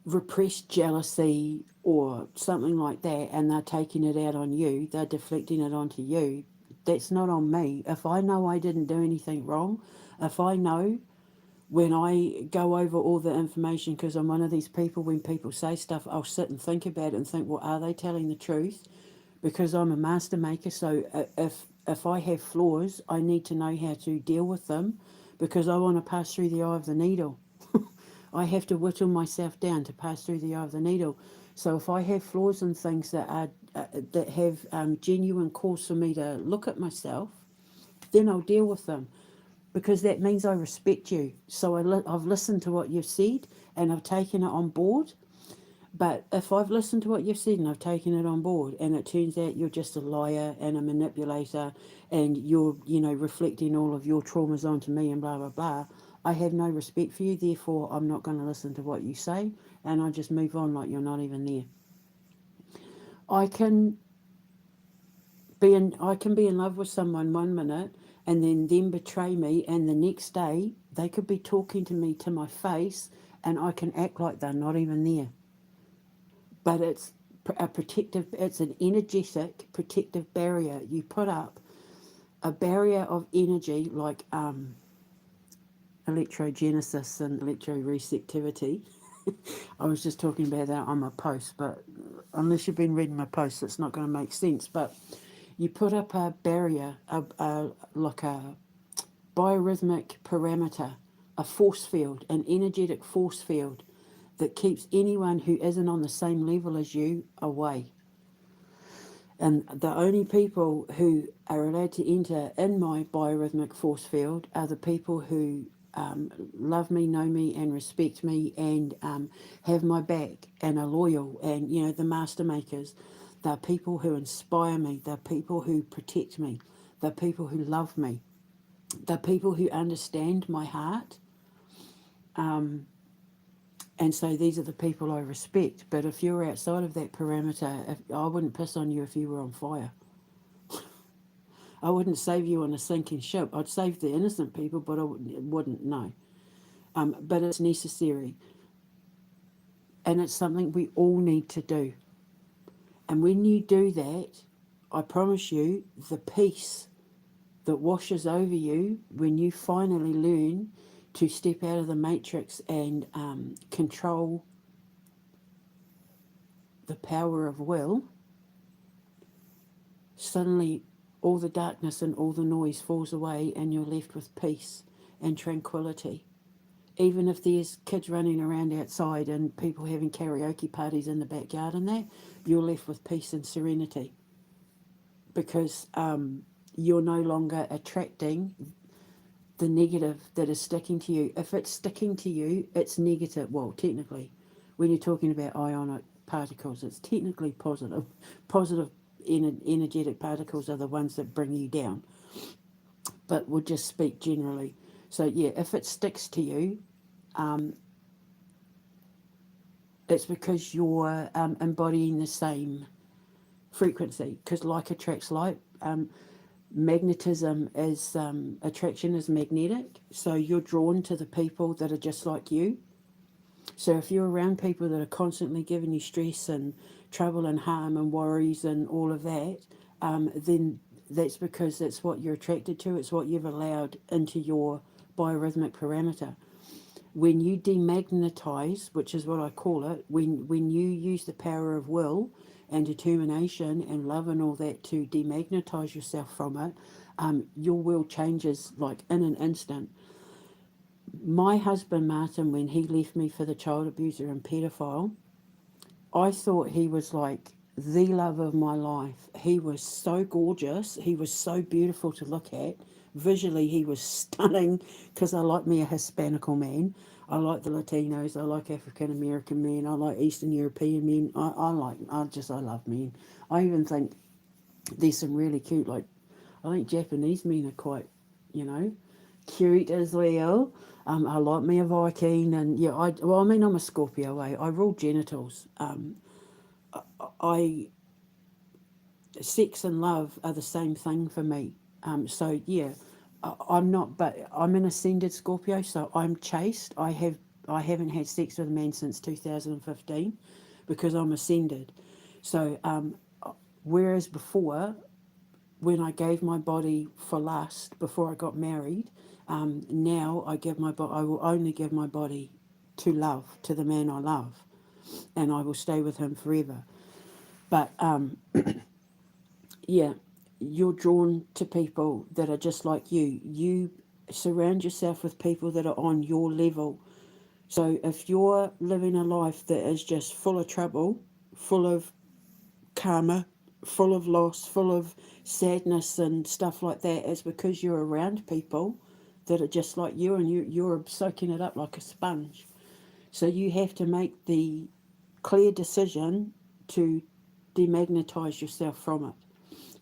repressed jealousy or something like that, and they're taking it out on you, they're deflecting it onto you, that's not on me. If I know I didn't do anything wrong, if I know When I go over all the information, because I'm one of these people, when people say stuff, I'll sit and think about it and think, well, are they telling the truth? Because I'm a master maker, so if I have flaws, I need to know how to deal with them, because I want to pass through the eye of the needle. I have to whittle myself down to pass through the eye of the needle. So if I have flaws and things that are that have genuine cause for me to look at myself, then I'll deal with them, because that means I respect you. So I've listened to what you've said and I've taken it on board. But if I've listened to what you've said and I've taken it on board, and it turns out you're just a liar and a manipulator, and you're, reflecting all of your traumas onto me and blah, blah, blah, I have no respect for you. Therefore, I'm not going to listen to what you say, and I just move on like you're not even there. I can I can be in love with someone 1 minute and then them betray me, and the next day they could be talking to me to my face, and I can act like they're not even there. But it's an energetic protective barrier. You put up a barrier of energy, like electrogenesis and electroreceptivity. I was just talking about that on my post, but unless you've been reading my posts, it's not going to make sense. But you put up a barrier, like a biorhythmic parameter, a force field, an energetic force field that keeps anyone who isn't on the same level as you away. And the only people who are allowed to enter in my biorhythmic force field are the people who love me, know me, and respect me, and have my back and are loyal, and the master makers. They're people who inspire me. They're people who protect me. They're people who love me. They're people who understand my heart. And so these are the people I respect. But if you're outside of that parameter, I wouldn't piss on you if you were on fire. I wouldn't save you on a sinking ship. I'd save the innocent people, but I wouldn't no. But it's necessary. And it's something we all need to do. And when you do that, I promise you, the peace that washes over you when you finally learn to step out of the matrix and control the power of will, suddenly all the darkness and all the noise falls away, and you're left with peace and tranquility. Even if there's kids running around outside and people having karaoke parties in the backyard and that, you're left with peace and serenity, because you're no longer attracting the negative that is sticking to you. If it's sticking to you, it's negative. Well, technically, when you're talking about ionic particles, it's technically positive. Positive energetic particles are the ones that bring you down. But we'll just speak generally. So, yeah, if it sticks to you, it's because you're embodying the same frequency. Because like attracts like. Magnetism is attraction is magnetic, so you're drawn to the people that are just like you. So if you're around people that are constantly giving you stress and trouble and harm and worries and all of that, then that's because that's what you're attracted to. It's what you've allowed into your biorhythmic parameter. When you demagnetize, which is what I call it, when you use the power of will and determination and love and all that to demagnetize yourself from it, your will changes like in an instant. My husband Martin, when he left me for the child abuser and pedophile, I thought he was like the love of my life. He was so gorgeous. He was so beautiful to look at. Visually, he was stunning, because I like me a Hispanical man. I like the Latinos. I like African American men. I like Eastern European men. I love men. I even think there's some really cute, like, I think Japanese men are quite, you know, cute as well. I like me a Viking, and yeah, I'm a Scorpio. I rule genitals. I Sex and love are the same thing for me. So yeah, I'm not, but I'm an ascended Scorpio, so I'm chaste. I haven't had sex with a man since 2015, because I'm ascended. So whereas before, when I gave my body for lust before I got married, Now I will only give my body to love, to the man I love, and I will stay with him forever. But yeah, you're drawn to people that are just like you. You surround yourself with people that are on your level. So if you're living a life that is just full of trouble, full of karma, full of loss, full of sadness and stuff like that, it's because you're around people that are just like you, and you're soaking it up like a sponge. So you have to make the clear decision to demagnetize yourself from it.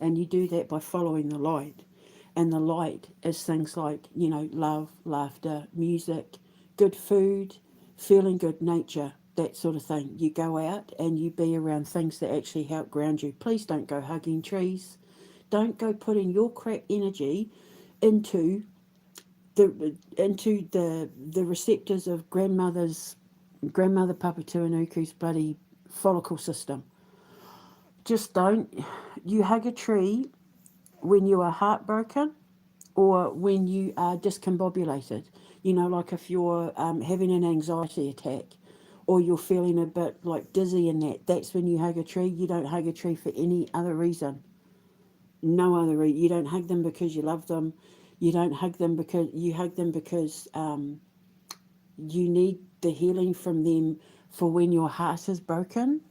And you do that by following the light. And the light is things like, love, laughter, music, good food, feeling good, nature, that sort of thing. You go out and you be around things that actually help ground you. Please don't go hugging trees. Don't go putting your crap energy into the receptors of grandmother Papatuanuku's bloody follicle system. Just don't. You hug a tree when you are heartbroken or when you are discombobulated. Like if you're having an anxiety attack or you're feeling a bit like dizzy and that's when you hug a tree. You don't hug a tree for any other reason. No other reason. You don't hug them because you love them. You don't hug them because you hug them because you need the healing from them for when your heart is broken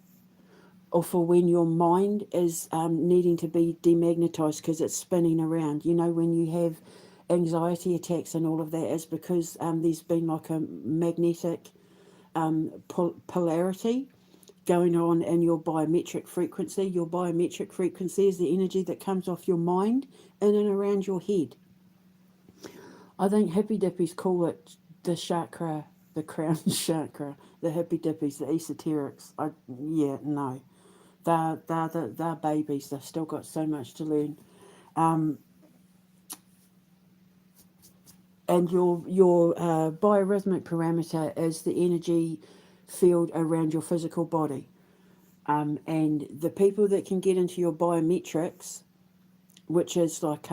or for when your mind is needing to be demagnetized because it's spinning around. When you have anxiety attacks and all of that is because there's been like a magnetic polarity going on in your biometric frequency. Your biometric frequency is the energy that comes off your mind in and around your head. I think hippy dippies call it the chakra, the crown chakra, the hippy dippies, the esoterics. Yeah, no. They're babies. They've still got so much to learn. And your biorhythmic parameter is the energy field around your physical body. And the people that can get into your biometrics, which is like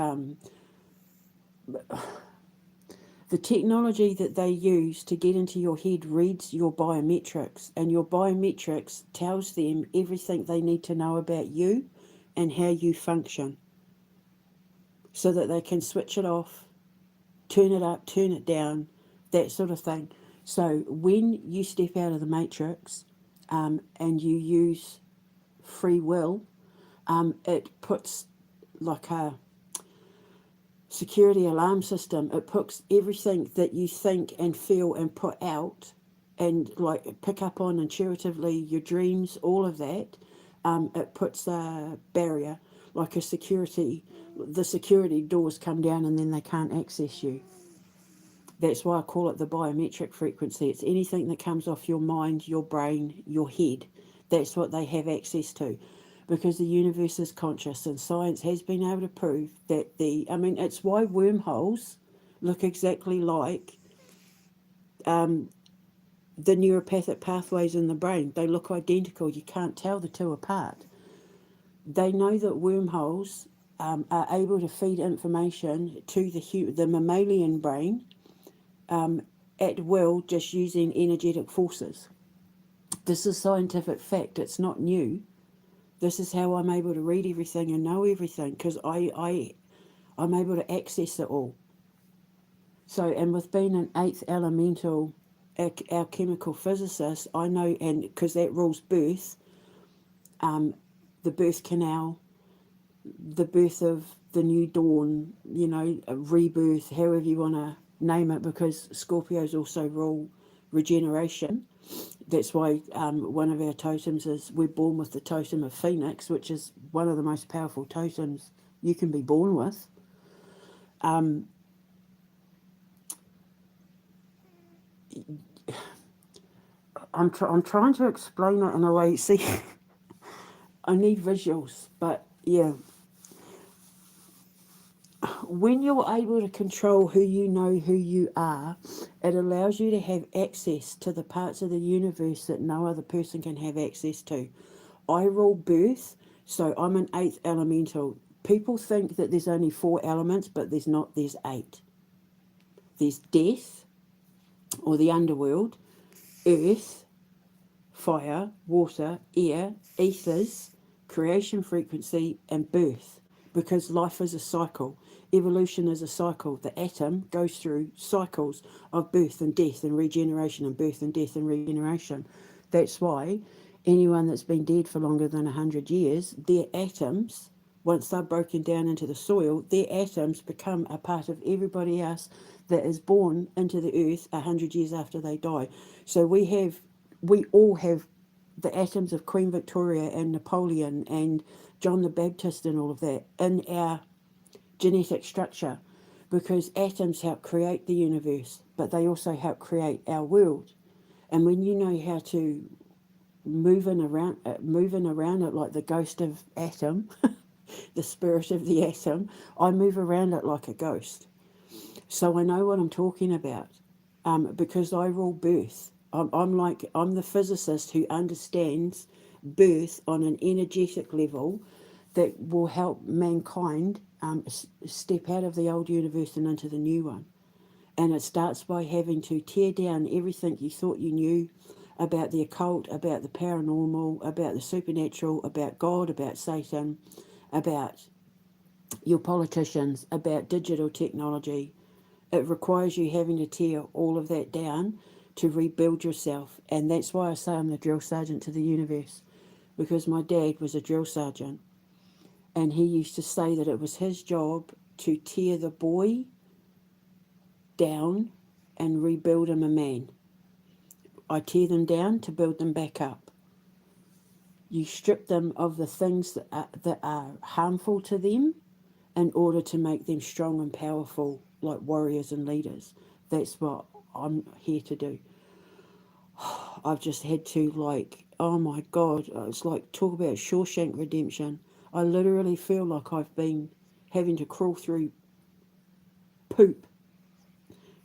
the technology that they use to get into your head reads your biometrics, and your biometrics tells them everything they need to know about you and how you function so that they can switch it off, turn it up, turn it down, that sort of thing. So when you step out of the matrix and you use free will, it puts like a security alarm system. It puts everything that you think and feel and put out and like pick up on intuitively, your dreams, all of that. It puts a barrier, like a security. The security doors come down and then they can't access you. That's why I call it the biometric frequency. It's anything that comes off your mind, your brain, your head. That's what they have access to. Because the universe is conscious and science has been able to prove that it's why wormholes look exactly like the neuropathic pathways in the brain. They look identical. You can't tell the two apart. They know that wormholes are able to feed information to the mammalian brain at will, just using energetic forces. This is scientific fact. It's not new. This is how I'm able to read everything and know everything because I'm able to access it all. So, and with being an eighth elemental alchemical physicist, I know, and because that rules birth, the birth canal, the birth of the new dawn, a rebirth, however you want to name it, because Scorpios also rule regeneration. That's why one of our totems is we're born with the totem of Phoenix, which is one of the most powerful totems you can be born with. I'm trying to explain it in a way. See, I need visuals, but yeah. When you're able to control who you are, it allows you to have access to the parts of the universe that no other person can have access to. I rule birth, so I'm an eighth elemental. People think that there's only 4 elements, but there's not, there's 8. There's death, or the underworld, earth, fire, water, air, ethers, creation frequency, and birth. Because life is a cycle, evolution is a cycle. The atom goes through cycles of birth and death and regeneration, and birth and death and regeneration. That's why anyone that's been dead for longer than 100 years, their atoms, once they're broken down into the soil, their atoms become a part of everybody else that is born into the earth 100 years after they die. So we all have the atoms of Queen Victoria and Napoleon and John the Baptist and all of that in our genetic structure, because atoms help create the universe, but they also help create our world. And when you know how to moving around it like the ghost of atom, the spirit of the atom, I move around it like a ghost. So I know what I'm talking about, because I rule birth. I'm the physicist who understands birth on an energetic level that will help mankind step out of the old universe and into the new one. And it starts by having to tear down everything you thought you knew about the occult, about the paranormal, about the supernatural, about God, about Satan, about your politicians, about digital technology. It requires you having to tear all of that down to rebuild yourself. And that's why I say I'm the drill sergeant to the universe, because my dad was a drill sergeant. And he used to say that it was his job to tear the boy down and rebuild him a man. I tear them down to build them back up. You strip them of the things that are harmful to them in order to make them strong and powerful, like warriors and leaders. That's what I'm here to do. I've just had to, like, oh my God, it's like, talk about Shawshank Redemption. I literally feel like I've been having to crawl through poop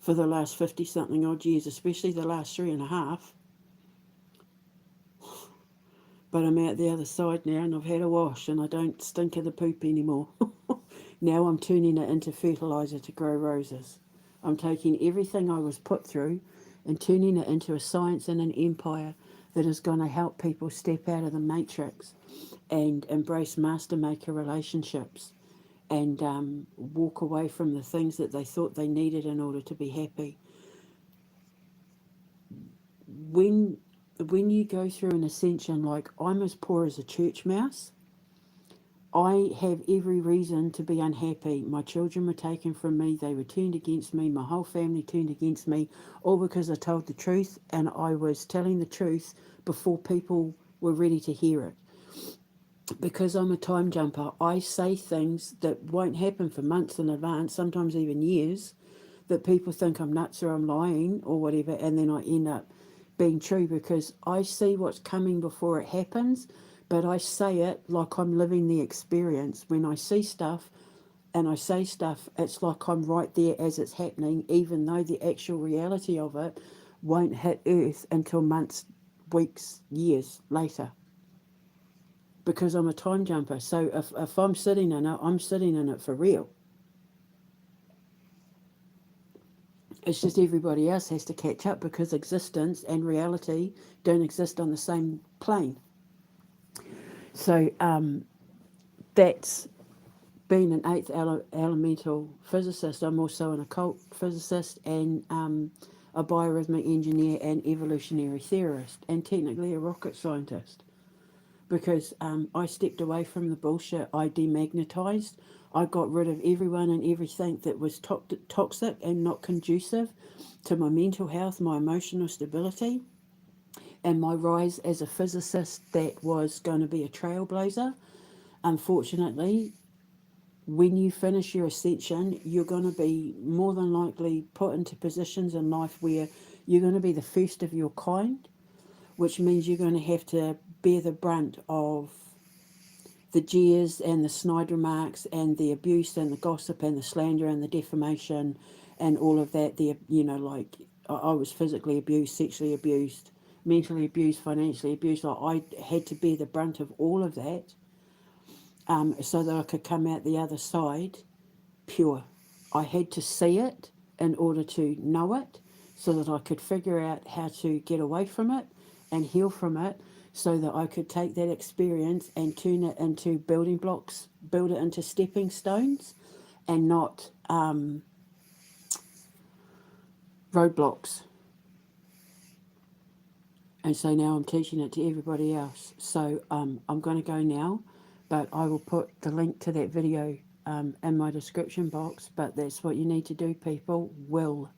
for the last 50 something odd years, especially the last 3.5. But I'm out the other side now, and I've had a wash, and I don't stink of the poop anymore. Now I'm turning it into fertiliser to grow roses. I'm taking everything I was put through and turning it into a science and an empire that is going to help people step out of the matrix and embrace master maker relationships, and walk away from the things that they thought they needed in order to be happy. When you go through an ascension, like, I'm as poor as a church mouse, I have every reason to be unhappy. My children were taken from me, they were turned against me, my whole family turned against me, all because I told the truth, and I was telling the truth before people were ready to hear it. Because I'm a time jumper, I say things that won't happen for months in advance, sometimes even years, that people think I'm nuts or I'm lying or whatever, and then I end up being true, because I see what's coming before it happens, but I say it like I'm living the experience. When I see stuff and I say stuff, it's like I'm right there as it's happening, even though the actual reality of it won't hit Earth until months, weeks, years later, because I'm a time jumper. So if I'm sitting in it, I'm sitting in it for real. It's just everybody else has to catch up, because existence and reality don't exist on the same plane. So that's being an eighth elemental physicist. I'm also an occult physicist, and a biorhythmic engineer and evolutionary theorist, and technically a rocket scientist, because I stepped away from the bullshit. I demagnetized. I got rid of everyone and everything that was toxic and not conducive to my mental health, my emotional stability, and my rise as a physicist that was going to be a trailblazer. Unfortunately, when you finish your ascension, you're going to be more than likely put into positions in life where you're going to be the first of your kind, which means you're going to have to bear the brunt of the jeers and the snide remarks and the abuse and the gossip and the slander and the defamation and all of that. Like, I was physically abused, sexually abused, mentally abused, financially abused. I had to bear the brunt of all of that, so that I could come out the other side pure. I had to see it in order to know it, so that I could figure out how to get away from it and heal from it, so that I could take that experience and turn it into building blocks, build it into stepping stones, and not roadblocks. And so now I'm teaching it to everybody else. So I'm going to go now, but I will put the link to that video in my description box. But that's what you need to do, people. Will.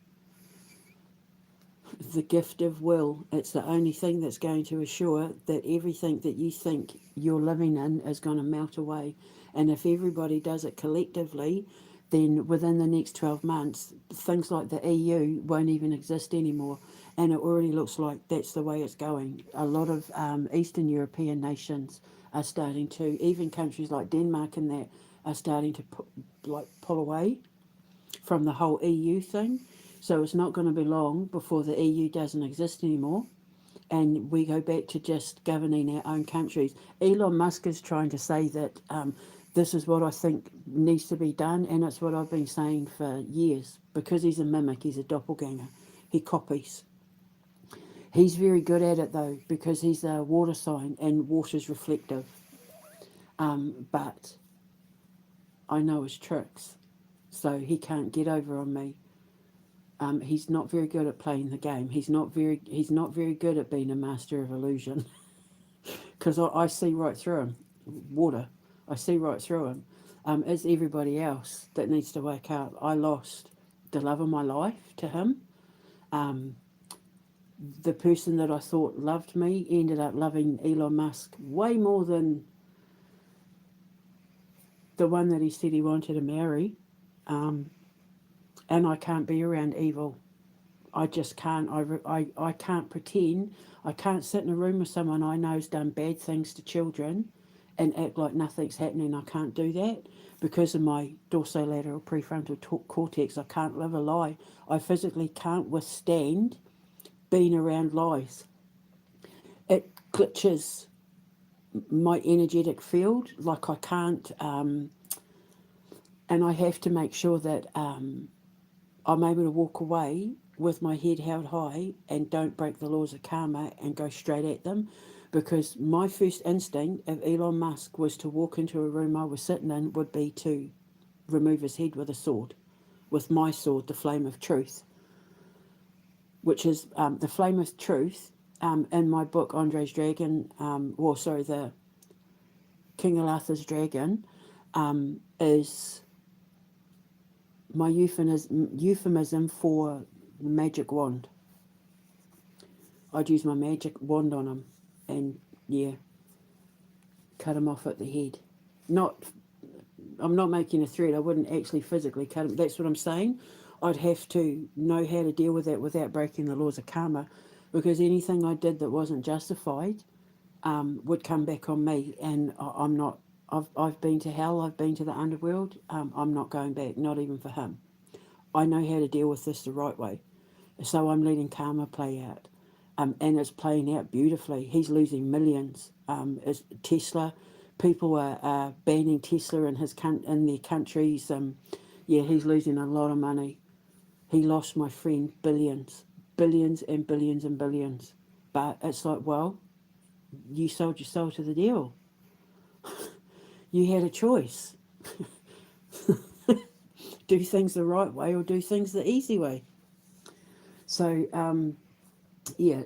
The gift of will. It's the only thing that's going to assure that everything that you think you're living in is going to melt away. And if everybody does it collectively, then within the next 12 months, things like the EU won't even exist anymore. And it already looks like that's the way it's going. A lot of Eastern European nations are starting to, even countries like Denmark and that, are starting to pull away from the whole EU thing. So it's not going to be long before the EU doesn't exist anymore and we go back to just governing our own countries. Elon Musk is trying to say that this is what I think needs to be done, and it's what I've been saying for years. Because he's a mimic, he's a doppelganger. He copies. He's very good at it though, because he's a water sign and water's reflective. But I know his tricks, so he can't get over on me. He's not very good at playing the game. He's not very good at being a master of illusion. Because I see right through him. Water. I see right through him. It's everybody else that needs to wake up. I lost the love of my life to him. The person that I thought loved me ended up loving Elon Musk way more than the one that he said he wanted to marry. And I can't be around evil. I just can't. I can't pretend. I can't sit in a room with someone I know's done bad things to children and act like nothing's happening. I can't do that because of my dorsolateral prefrontal cortex. I can't live a lie. I physically can't withstand being around lies. It glitches my energetic field. Like I can't, and I have to make sure that I'm able to walk away with my head held high and don't break the laws of karma and go straight at them, because my first instinct, if Elon Musk was to walk into a room I was sitting in, would be to remove his head with a sword, with my sword, the flame of truth, which is the flame of truth in my book Andre's Dragon, the King Alatha's Dragon, is my euphemism for the magic wand. I'd use my magic wand on him and, cut him off at the head. I'm not making a threat. I wouldn't actually physically cut him. That's what I'm saying. I'd have to know how to deal with that without breaking the laws of karma, because anything I did that wasn't justified would come back on me, and I'm not. I've been to hell. I've been to the underworld. I'm not going back, not even for him. I know how to deal with this the right way. So I'm letting karma play out. And it's playing out beautifully. He's losing millions. It's Tesla. People are banning Tesla in their countries. He's losing a lot of money. He lost, my friend, billions. Billions and billions and billions. But it's like, well, you sold your soul to the devil. You had a choice. Do things the right way or do things the easy way. So,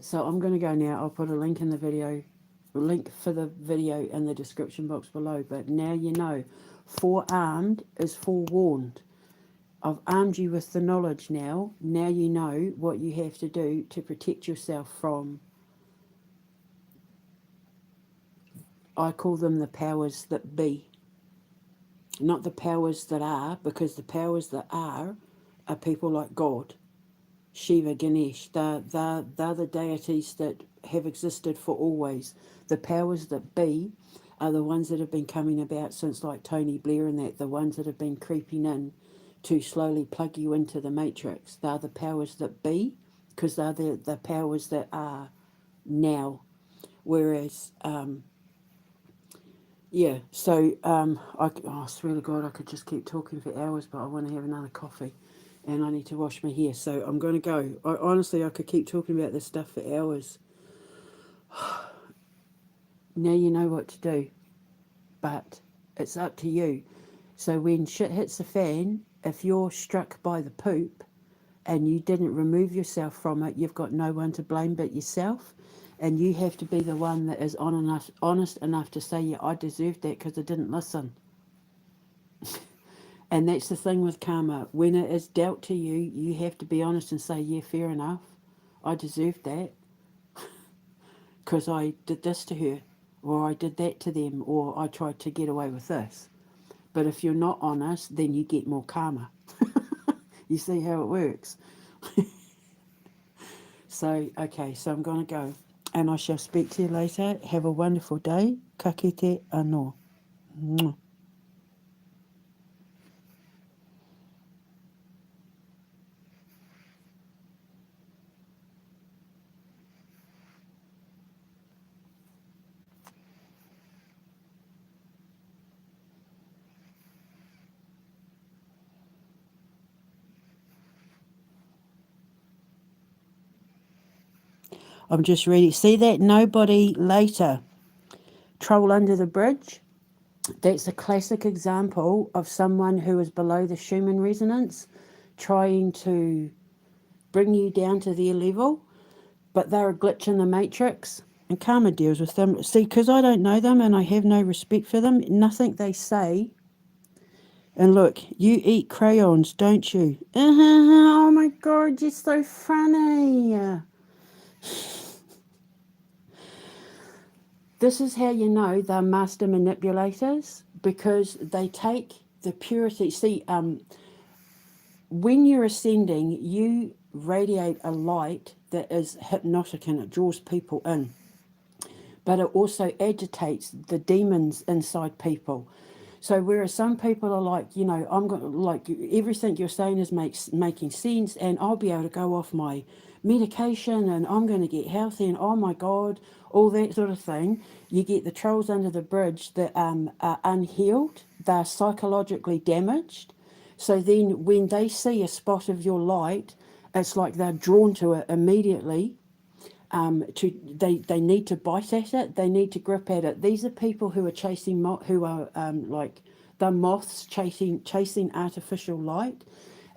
so I'm going to go now. I'll put a link for the video in the description box below. But now you know, forearmed is forewarned. I've armed you with the knowledge now. Now you know what you have to do to protect yourself from, I call them the powers that be. Not the powers that are, because the powers that are people like God, Shiva, Ganesh. They're the deities that have existed for always. The powers that be are the ones that have been coming about since like Tony Blair and that, the ones that have been creeping in to slowly plug you into the matrix. They're the powers that be, because they're the powers that are now. Whereas, I swear to God, I could just keep talking for hours, but I want to have another coffee. and I need to wash my hair. So I'm going to go. Honestly, I could keep talking about this stuff for hours. Now you know what to do, but it's up to you. So when shit hits the fan, if you're struck by the poop and you didn't remove yourself from it, you've got no one to blame but yourself. And you have to be the one that is honest enough to say, yeah, I deserved that because I didn't listen. And that's the thing with karma. When it is dealt to you, you have to be honest and say, yeah, fair enough. I deserved that because I did this to her, or I did that to them, or I tried to get away with this. But if you're not honest, then you get more karma. You see how it works? So, okay, so I'm going to go. And I shall speak to you later. Have a wonderful day. Ka kite anō. Mwah. I'm just reading. See that nobody later. Troll under the bridge. That's a classic example of someone who is below the Schumann resonance, trying to bring you down to their level, but they're a glitch in the matrix, and karma deals with them. See, because I don't know them and I have no respect for them, nothing they say. And look, you eat crayons, don't you? Oh my God, you're so funny. This is how you know they're master manipulators, because they take the purity. See, when you're ascending, you radiate a light that is hypnotic and it draws people in. But it also agitates the demons inside people. So whereas some people are like, you know, I'm going like everything you're saying is making sense, and I'll be able to go off my medication and I'm going to get healthy and oh my God, all that sort of thing. You get the trolls under the bridge that are unhealed, they're psychologically damaged. So then when they see a spot of your light, it's like they're drawn to it immediately. They need to bite at it. They need to grip at it. These are people who are chasing who are like the moths chasing artificial light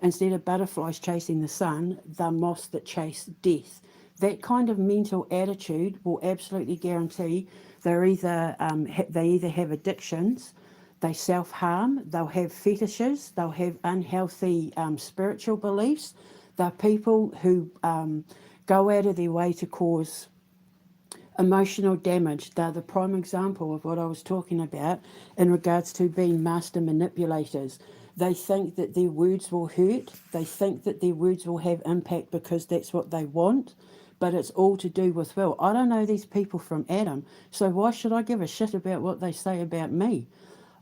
instead of butterflies chasing the sun. The moths that chase death. That kind of mental attitude will absolutely guarantee they either have addictions, they self-harm, they'll have fetishes, they'll have unhealthy spiritual beliefs. They're people who go out of their way to cause emotional damage. They're the prime example of what I was talking about in regards to being master manipulators. They think that their words will hurt. They think that their words will have impact because that's what they want. But it's all to do with will. I don't know these people from Adam, so why should I give a shit about what they say about me?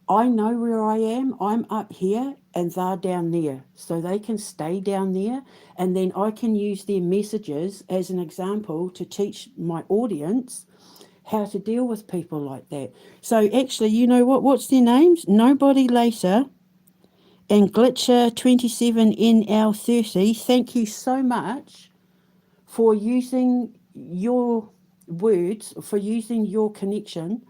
I know where I am. I'm up here and they're down there. So they can stay down there, and then I can use their messages as an example to teach my audience how to deal with people like that. So actually, you know what? What's their names? Nobody Later and Glitcher27NL30. Thank you so much for using your words, for using your connection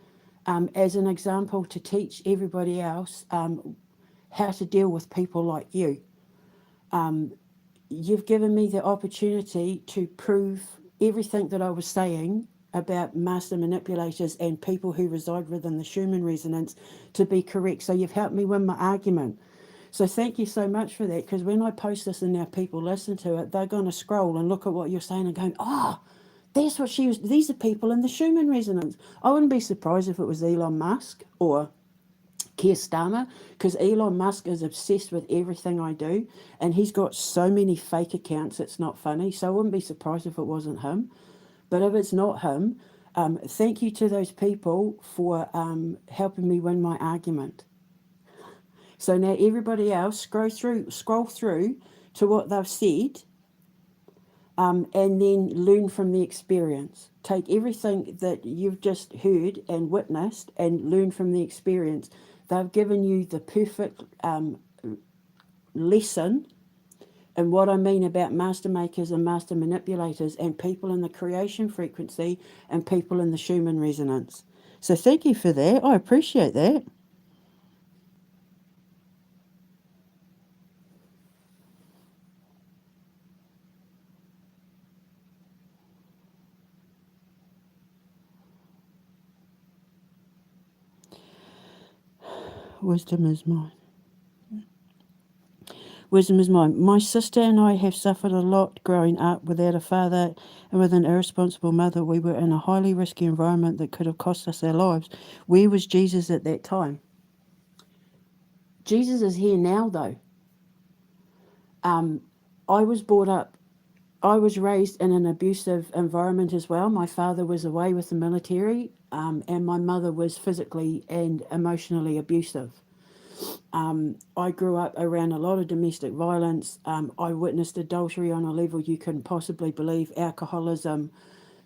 as an example to teach everybody else how to deal with people like you. You've given me the opportunity to prove everything that I was saying about master manipulators and people who reside within the Schumann resonance to be correct. So you've helped me win my argument. So thank you so much for that, because when I post this and now people listen to it, they're going to scroll and look at what you're saying and going, oh, that's what she was. These are people in the Schumann resonance. I wouldn't be surprised if it was Elon Musk or Keir Starmer, because Elon Musk is obsessed with everything I do, and he's got so many fake accounts, it's not funny. So I wouldn't be surprised if it wasn't him. But if it's not him, thank you to those people for helping me win my argument. So now everybody else, scroll through to what they've said, and then learn from the experience. Take everything that you've just heard and witnessed and learn from the experience. They've given you the perfect lesson And what I mean about master makers and master manipulators and people in the creation frequency and people in the Schumann resonance. So thank you for that. I appreciate that. Wisdom is mine. Wisdom is mine. My sister and I have suffered a lot growing up without a father and with an irresponsible mother. We were in a highly risky environment that could have cost us our lives. Where was Jesus at that time? Jesus is here now, though. I was brought up, I was raised in an abusive environment as well. My father was away with the military, and my mother was physically and emotionally abusive. I grew up around a lot of domestic violence. I witnessed adultery on a level you couldn't possibly believe, alcoholism,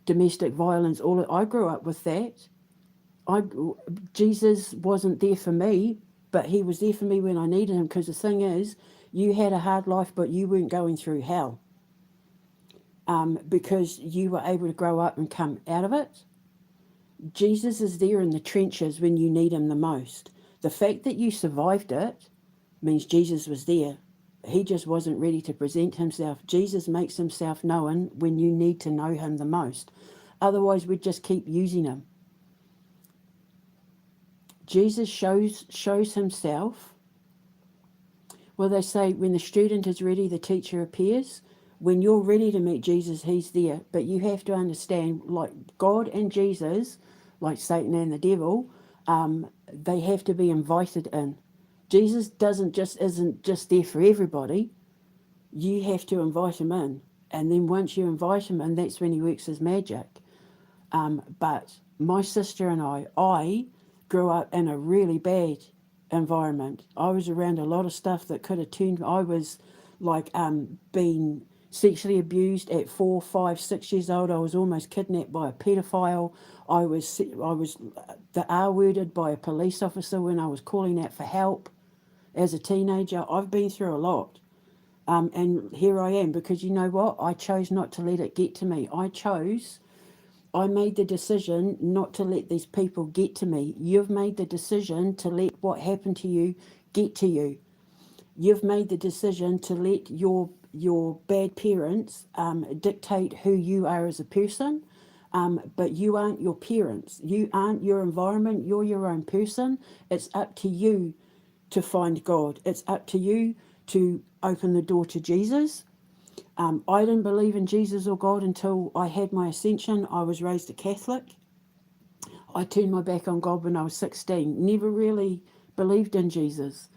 domestic violence. I grew up with that. I Jesus wasn't there for me, but he was there for me when I needed him. Because the thing is, you had a hard life, but you weren't going through hell. Because you were able to grow up and come out of it. Jesus is there in the trenches when you need him the most. The fact that you survived it means Jesus was there. He just wasn't ready to present himself. Jesus makes himself known when you need to know him the most. Otherwise, we'd just keep using him. Jesus shows himself. Well, they say when the student is ready, the teacher appears. When you're ready to meet Jesus, he's there. But you have to understand, like God and Jesus, like Satan and the devil, they have to be invited in. Jesus isn't just there for everybody. You have to invite him in. And then once you invite him in, that's when he works his magic. But my sister and I grew up in a really bad environment. I was around a lot of stuff that could have turned. I was like being sexually abused at 4, 5, 6 years old. I was almost kidnapped by a pedophile. I was the R worded by a police officer when I was calling out for help as a teenager. I've been through a lot. And here I am because you know what? I chose not to let it get to me. I made the decision not to let these people get to me. You've made the decision to let what happened to you get to you. You've made the decision to let your bad parents dictate who you are as a person. But you aren't your parents. You aren't your environment. You're your own person. It's up to you to find God. It's up to you to open the door to Jesus. I didn't believe in Jesus or God until I had my ascension. I was raised a Catholic. I turned my back on God when I was 16. Never really believed in Jesus.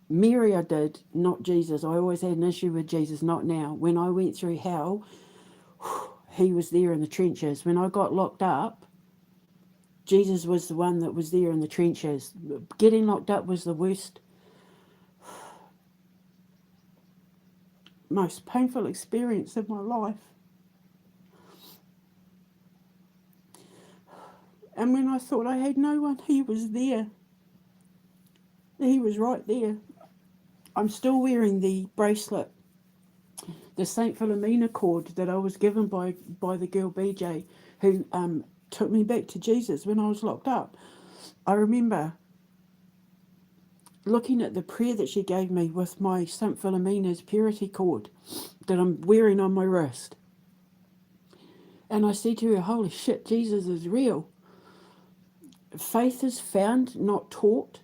Mary I did, not Jesus. I always had an issue with Jesus, not now. When I went through hell, he was there in the trenches. When I got locked up, Jesus was the one that was there in the trenches. Getting locked up was the worst, most painful experience of my life. And when I thought I had no one, he was there. He was right there. I'm still wearing the bracelet, the St. Philomena cord that I was given by the girl BJ who took me back to Jesus when I was locked up. I remember looking at the prayer that she gave me with my St. Philomena's purity cord that I'm wearing on my wrist. And I said to her, holy shit, Jesus is real. Faith is found, not taught.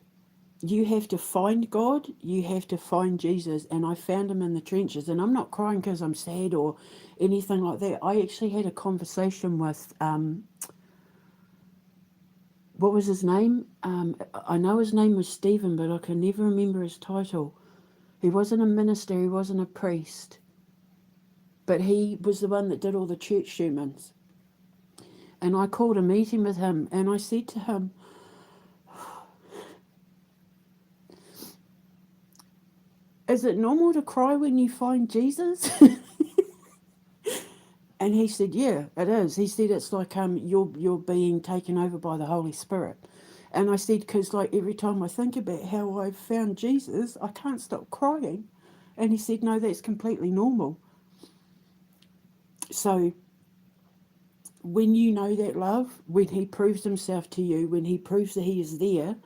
You have to find God, you have to find Jesus. And I found him in the trenches. And I'm not crying because I'm sad or anything like that. I actually had a conversation with, what was his name? I know his name was Stephen, but I can never remember his title. He wasn't a minister, he wasn't a priest. But he was the one that did all the church sermons. And I called a meeting with him and I said to him, is it normal to cry when you find Jesus? And he said, yeah, it is. He said, it's like you're being taken over by the Holy Spirit. And I said, because like every time I think about how I found Jesus, I can't stop crying. And he said, no, that's completely normal. So when you know that love, when he proves himself to you, when he proves that he is there,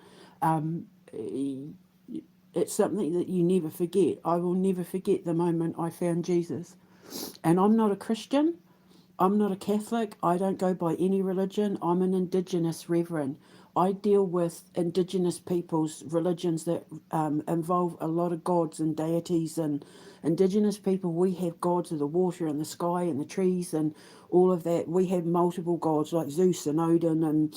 um, it's something that you never forget. I will never forget the moment I found Jesus. And I'm not a Christian. I'm not a Catholic. I don't go by any religion. I'm an Indigenous reverend. I deal with Indigenous people's religions that involve a lot of gods and deities. And Indigenous people, we have gods of the water and the sky and the trees and all of that. We have multiple gods like Zeus and Odin and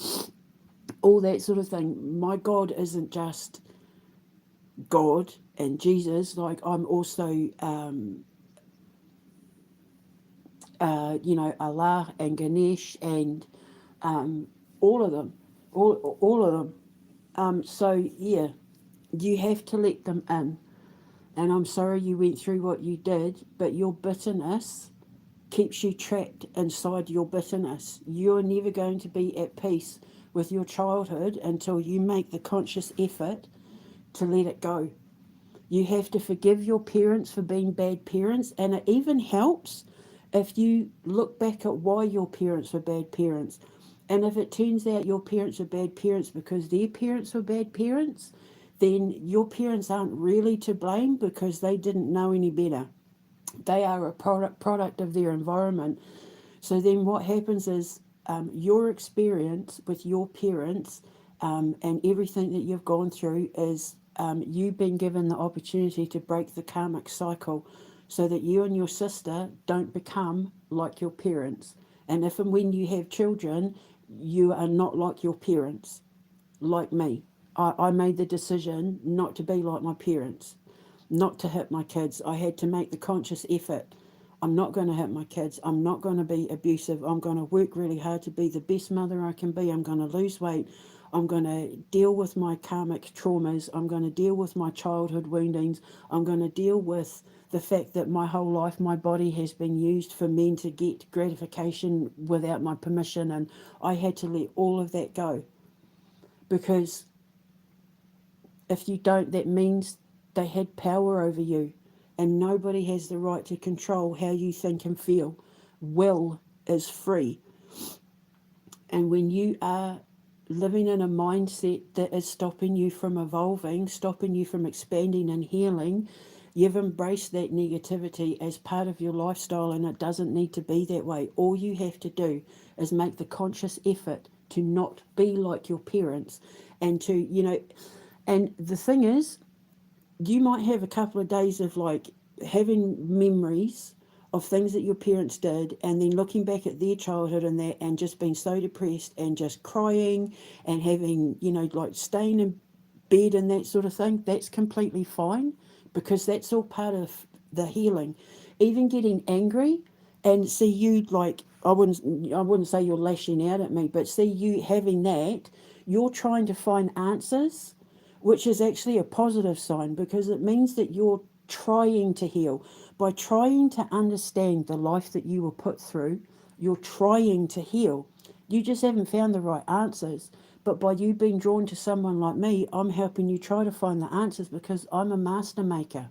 all that sort of thing. My God isn't just God and Jesus. Like, I'm also Allah and Ganesh and all of them, all of them. So yeah, you have to let them in. And I'm sorry you went through what you did, but your bitterness keeps you trapped inside your bitterness. You're never going to be at peace with your childhood until you make the conscious effort to let it go. You have to forgive your parents for being bad parents, and it even helps if you look back at why your parents were bad parents. And if it turns out your parents were bad parents because their parents were bad parents, then your parents aren't really to blame because they didn't know any better. They are a product of their environment. So then what happens is your experience with your parents and everything that you've gone through is you being given the opportunity to break the karmic cycle so that you and your sister don't become like your parents. And if and when you have children, you are not like your parents, like me. I made the decision not to be like my parents, not to hit my kids. I had to make the conscious effort. I'm not going to hit my kids. I'm not going to be abusive. I'm going to work really hard to be the best mother I can be. I'm going to lose weight. I'm going to deal with my karmic traumas. I'm going to deal with my childhood woundings. I'm going to deal with the fact that my whole life my body has been used for men to get gratification without my permission. And I had to let all of that go because if you don't, that means they had power over you, and nobody has the right to control how you think and feel. Will is free. And when you are living in a mindset that is stopping you from evolving, stopping you from expanding and healing, you've embraced that negativity as part of your lifestyle, and it doesn't need to be that way. All you have to do is make the conscious effort to not be like your parents and to, and the thing is, you might have a couple of days of like having memories of things that your parents did and then looking back at their childhood and that and just being so depressed and just crying and having, like staying in bed and that sort of thing. That's completely fine because that's all part of the healing. Even getting angry and see you like I wouldn't say you're lashing out at me, but see you having that, you're trying to find answers, which is actually a positive sign because it means that you're trying to heal. By trying to understand the life that you were put through, you're trying to heal. You just haven't found the right answers. But by you being drawn to someone like me, I'm helping you try to find the answers because I'm a master maker.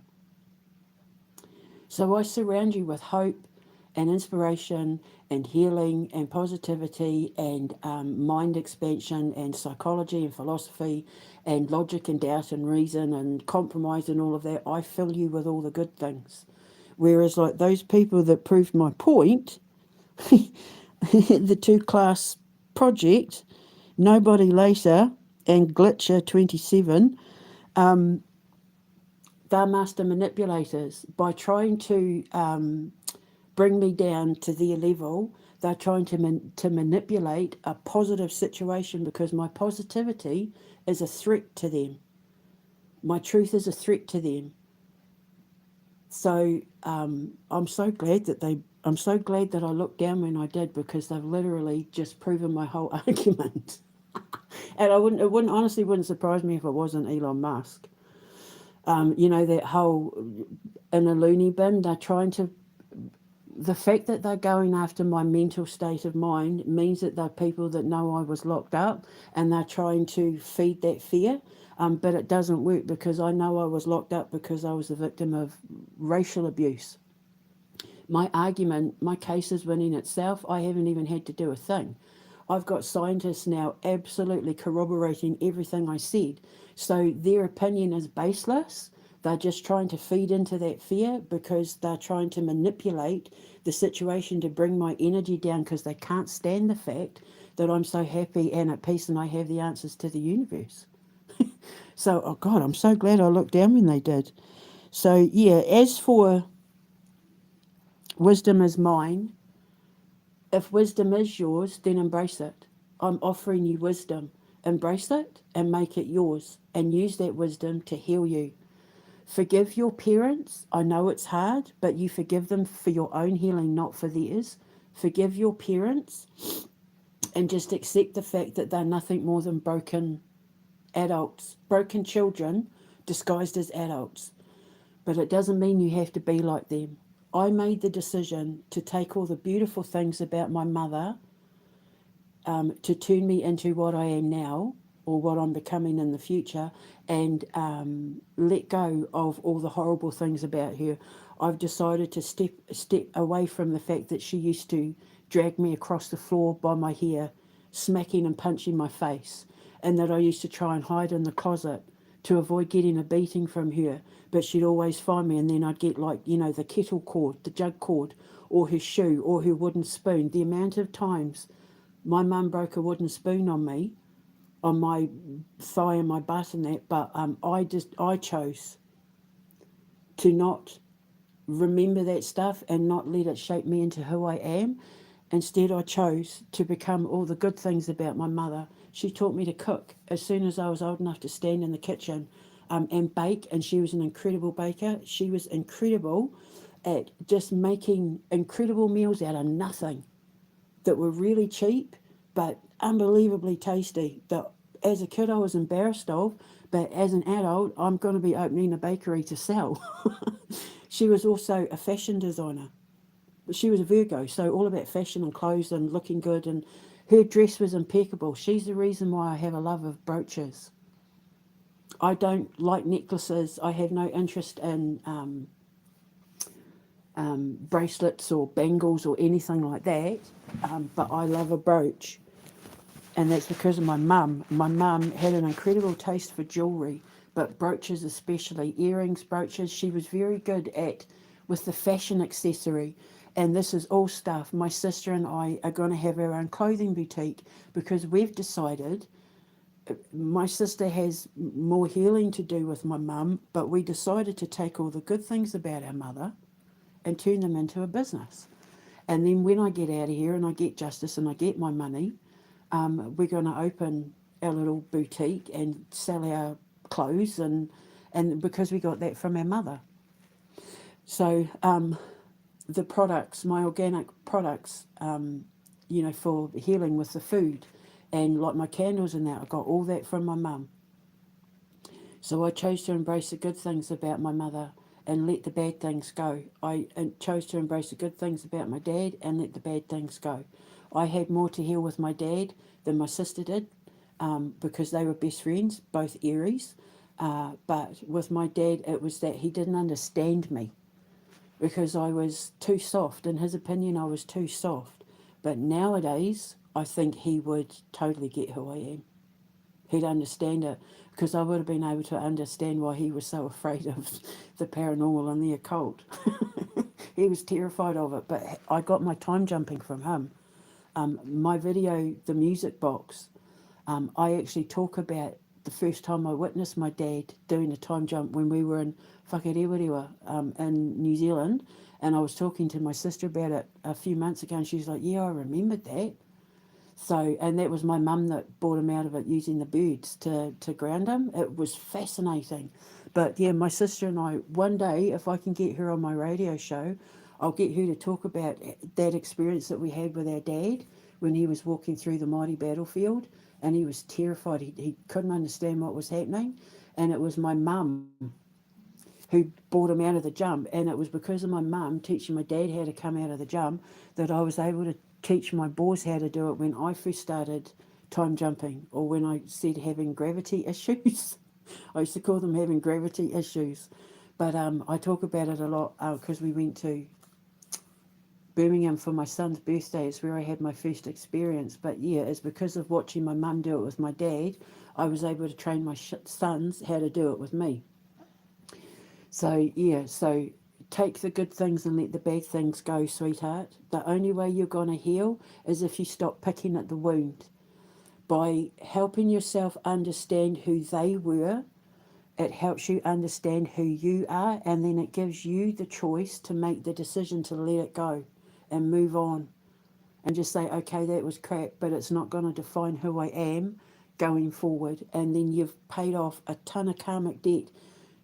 So I surround you with hope and inspiration and healing and positivity and mind expansion and psychology and philosophy and logic and doubt and reason and compromise and all of that. I fill you with all the good things. Whereas like those people that proved my point, the two class project, Nobody Later and Glitcher 27, they're master manipulators. By trying to bring me down to their level, they're trying to manipulate a positive situation because my positivity is a threat to them. My truth is a threat to them. So I'm so glad that I'm so glad that I looked down when I did because they've literally just proven my whole argument. And it wouldn't honestly wouldn't surprise me if it wasn't Elon Musk. That whole in a loony bin, they're trying to the fact that they're going after my mental state of mind means that they're people that know I was locked up and they're trying to feed that fear. But it doesn't work because I know I was locked up because I was the victim of racial abuse. My argument, my case is winning itself. I haven't even had to do a thing. I've got scientists now absolutely corroborating everything I said. So their opinion is baseless. They're just trying to feed into that fear because they're trying to manipulate the situation to bring my energy down because they can't stand the fact that I'm so happy and at peace and I have the answers to the universe. So, oh God, I'm so glad I looked down when they did. So, yeah, as for wisdom is mine, if wisdom is yours, then embrace it. I'm offering you wisdom. Embrace it and make it yours and use that wisdom to heal you. Forgive your parents. I know it's hard, but you forgive them for your own healing, not for theirs. Forgive your parents and just accept the fact that they're nothing more than broken adults, broken children disguised as adults. But it doesn't mean you have to be like them. I made the decision to take all the beautiful things about my mother to turn me into what I am now or what I'm becoming in the future and let go of all the horrible things about her. I've decided to step away from the fact that she used to drag me across the floor by my hair, smacking and punching my face, and that I used to try and hide in the closet to avoid getting a beating from her, but she'd always find me, and then I'd get, like, the kettle cord, the jug cord, or her shoe, or her wooden spoon. The amount of times my mum broke a wooden spoon on me, on my thigh and my butt and that, but I chose to not remember that stuff and not let it shape me into who I am. Instead, I chose to become all the good things about my mother. She taught me to cook as soon as I was old enough to stand in the kitchen and bake, and she was an incredible baker. She was incredible at just making incredible meals out of nothing that were really cheap but unbelievably tasty. That as a kid I was embarrassed of, but as an adult I'm going to be opening a bakery to sell. She was also a fashion designer. She was a Virgo, so all about fashion and clothes and looking good, and her dress was impeccable. She's the reason why I have a love of brooches. I don't like necklaces. I have no interest in bracelets or bangles or anything like that, but I love a brooch. And that's because of my mum. My mum had an incredible taste for jewellery, but brooches especially, earrings, brooches. She was very good at with the fashion accessory. And this is all stuff. My sister and I are going to have our own clothing boutique because we've decided. My sister has more healing to do with my mum, but we decided to take all the good things about our mother and turn them into a business. And then when I get out of here and I get justice and I get my money, we're going to open our little boutique and sell our clothes, and because we got that from our mother. So the products, my organic products, for healing with the food, and like my candles and that, I got all that from my mum. So I chose to embrace the good things about my mother and let the bad things go. I chose to embrace the good things about my dad and let the bad things go. I had more to heal with my dad than my sister did because they were best friends, both Aries. But with my dad, it was that he didn't understand me because I was too soft. In his opinion, I was too soft. But nowadays, I think he would totally get who I am. He'd understand it because I would have been able to understand why he was so afraid of the paranormal and the occult. He was terrified of it, but I got my time jumping from him. My video, The Music Box, I actually talk about the first time I witnessed my dad doing a time jump when we were in Whakarewarewa in New Zealand, and I was talking to my sister about it a few months ago, and she was like, yeah, I remembered that. So, and that was my mum that brought him out of it using the birds to ground him. It was fascinating. But yeah, my sister and I, one day, if I can get her on my radio show, I'll get her to talk about that experience that we had with our dad when he was walking through the mighty battlefield and he was terrified. He couldn't understand what was happening. And it was my mum who brought him out of the jump. And it was because of my mum teaching my dad how to come out of the jump that I was able to teach my boys how to do it when I first started time jumping, or when I said having gravity issues. I used to call them having gravity issues. But I talk about it a lot because we went to Birmingham for my son's birthday. It's where I had my first experience. But yeah, it's because of watching my mum do it with my dad, I was able to train my sons how to do it with me. So yeah, so take the good things and let the bad things go, sweetheart. The only way you're going to heal is if you stop picking at the wound. By helping yourself understand who they were, it helps you understand who you are, and then it gives you the choice to make the decision to let it go and move on and just say, okay, that was crap, but it's not going to define who I am going forward. And then you've paid off a ton of karmic debt,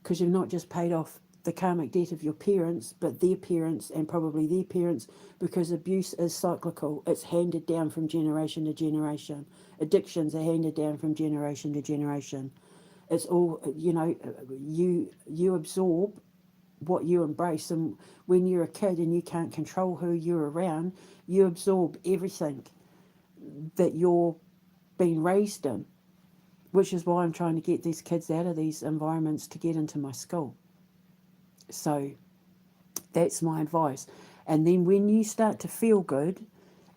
because you've not just paid off the karmic debt of your parents, but their parents and probably their parents, because abuse is cyclical. It's handed down from generation to generation. Addictions are handed down from generation to generation. It's all, you absorb what you embrace. And when you're a kid and you can't control who you're around, you absorb everything that you're being raised in, which is why I'm trying to get these kids out of these environments to get into my school. So that's my advice. And then when you start to feel good,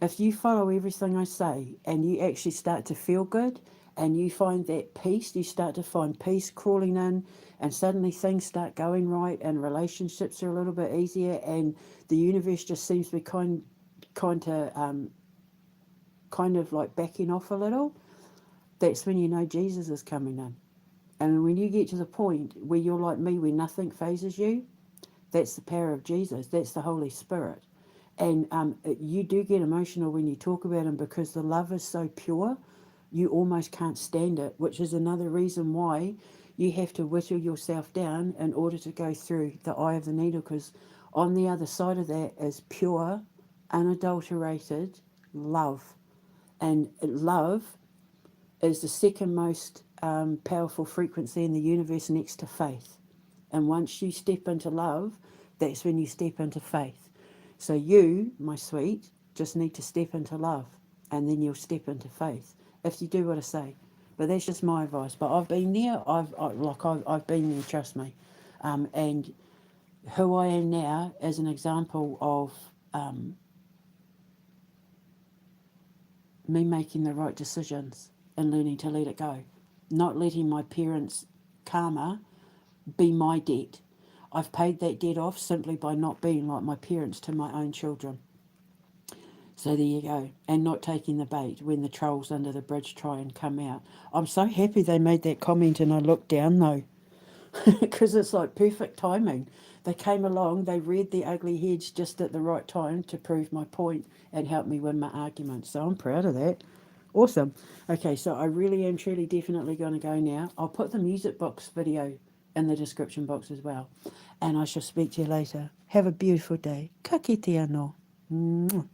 if you follow everything I say and you actually start to feel good and you find that peace, you start to find peace crawling in, and suddenly things start going right and relationships are a little bit easier, and the universe just seems to be kind of like backing off a little. That's when you know Jesus is coming in. And when you get to the point where you're like me, where nothing phases you, that's the power of Jesus. That's the Holy Spirit. And you do get emotional when you talk about him, because the love is so pure, you almost can't stand it, which is another reason why you have to whittle yourself down in order to go through the eye of the needle, because on the other side of that is pure, unadulterated love. And love is the second most powerful frequency in the universe, next to faith. And once you step into love, that's when you step into faith. So you, my sweet, just need to step into love, and then you'll step into faith if you do what I say. But that's just my advice. But I've been there. I've been there. Trust me. And who I am now is an example of me making the right decisions and learning to let it go, not letting my parents' karma be my debt. I've paid that debt off simply by not being like my parents to my own children. So there you go. And not taking the bait when the trolls under the bridge try and come out. I'm so happy they made that comment and I looked down though, because it's like perfect timing. They came along, they read the ugly heads just at the right time to prove my point and help me win my argument. So I'm proud of that. Awesome. Okay, so I really am truly definitely going to go now. I'll put the music box video in the description box as well. And I shall speak to you later. Have a beautiful day. Ka kite anō. Mwah.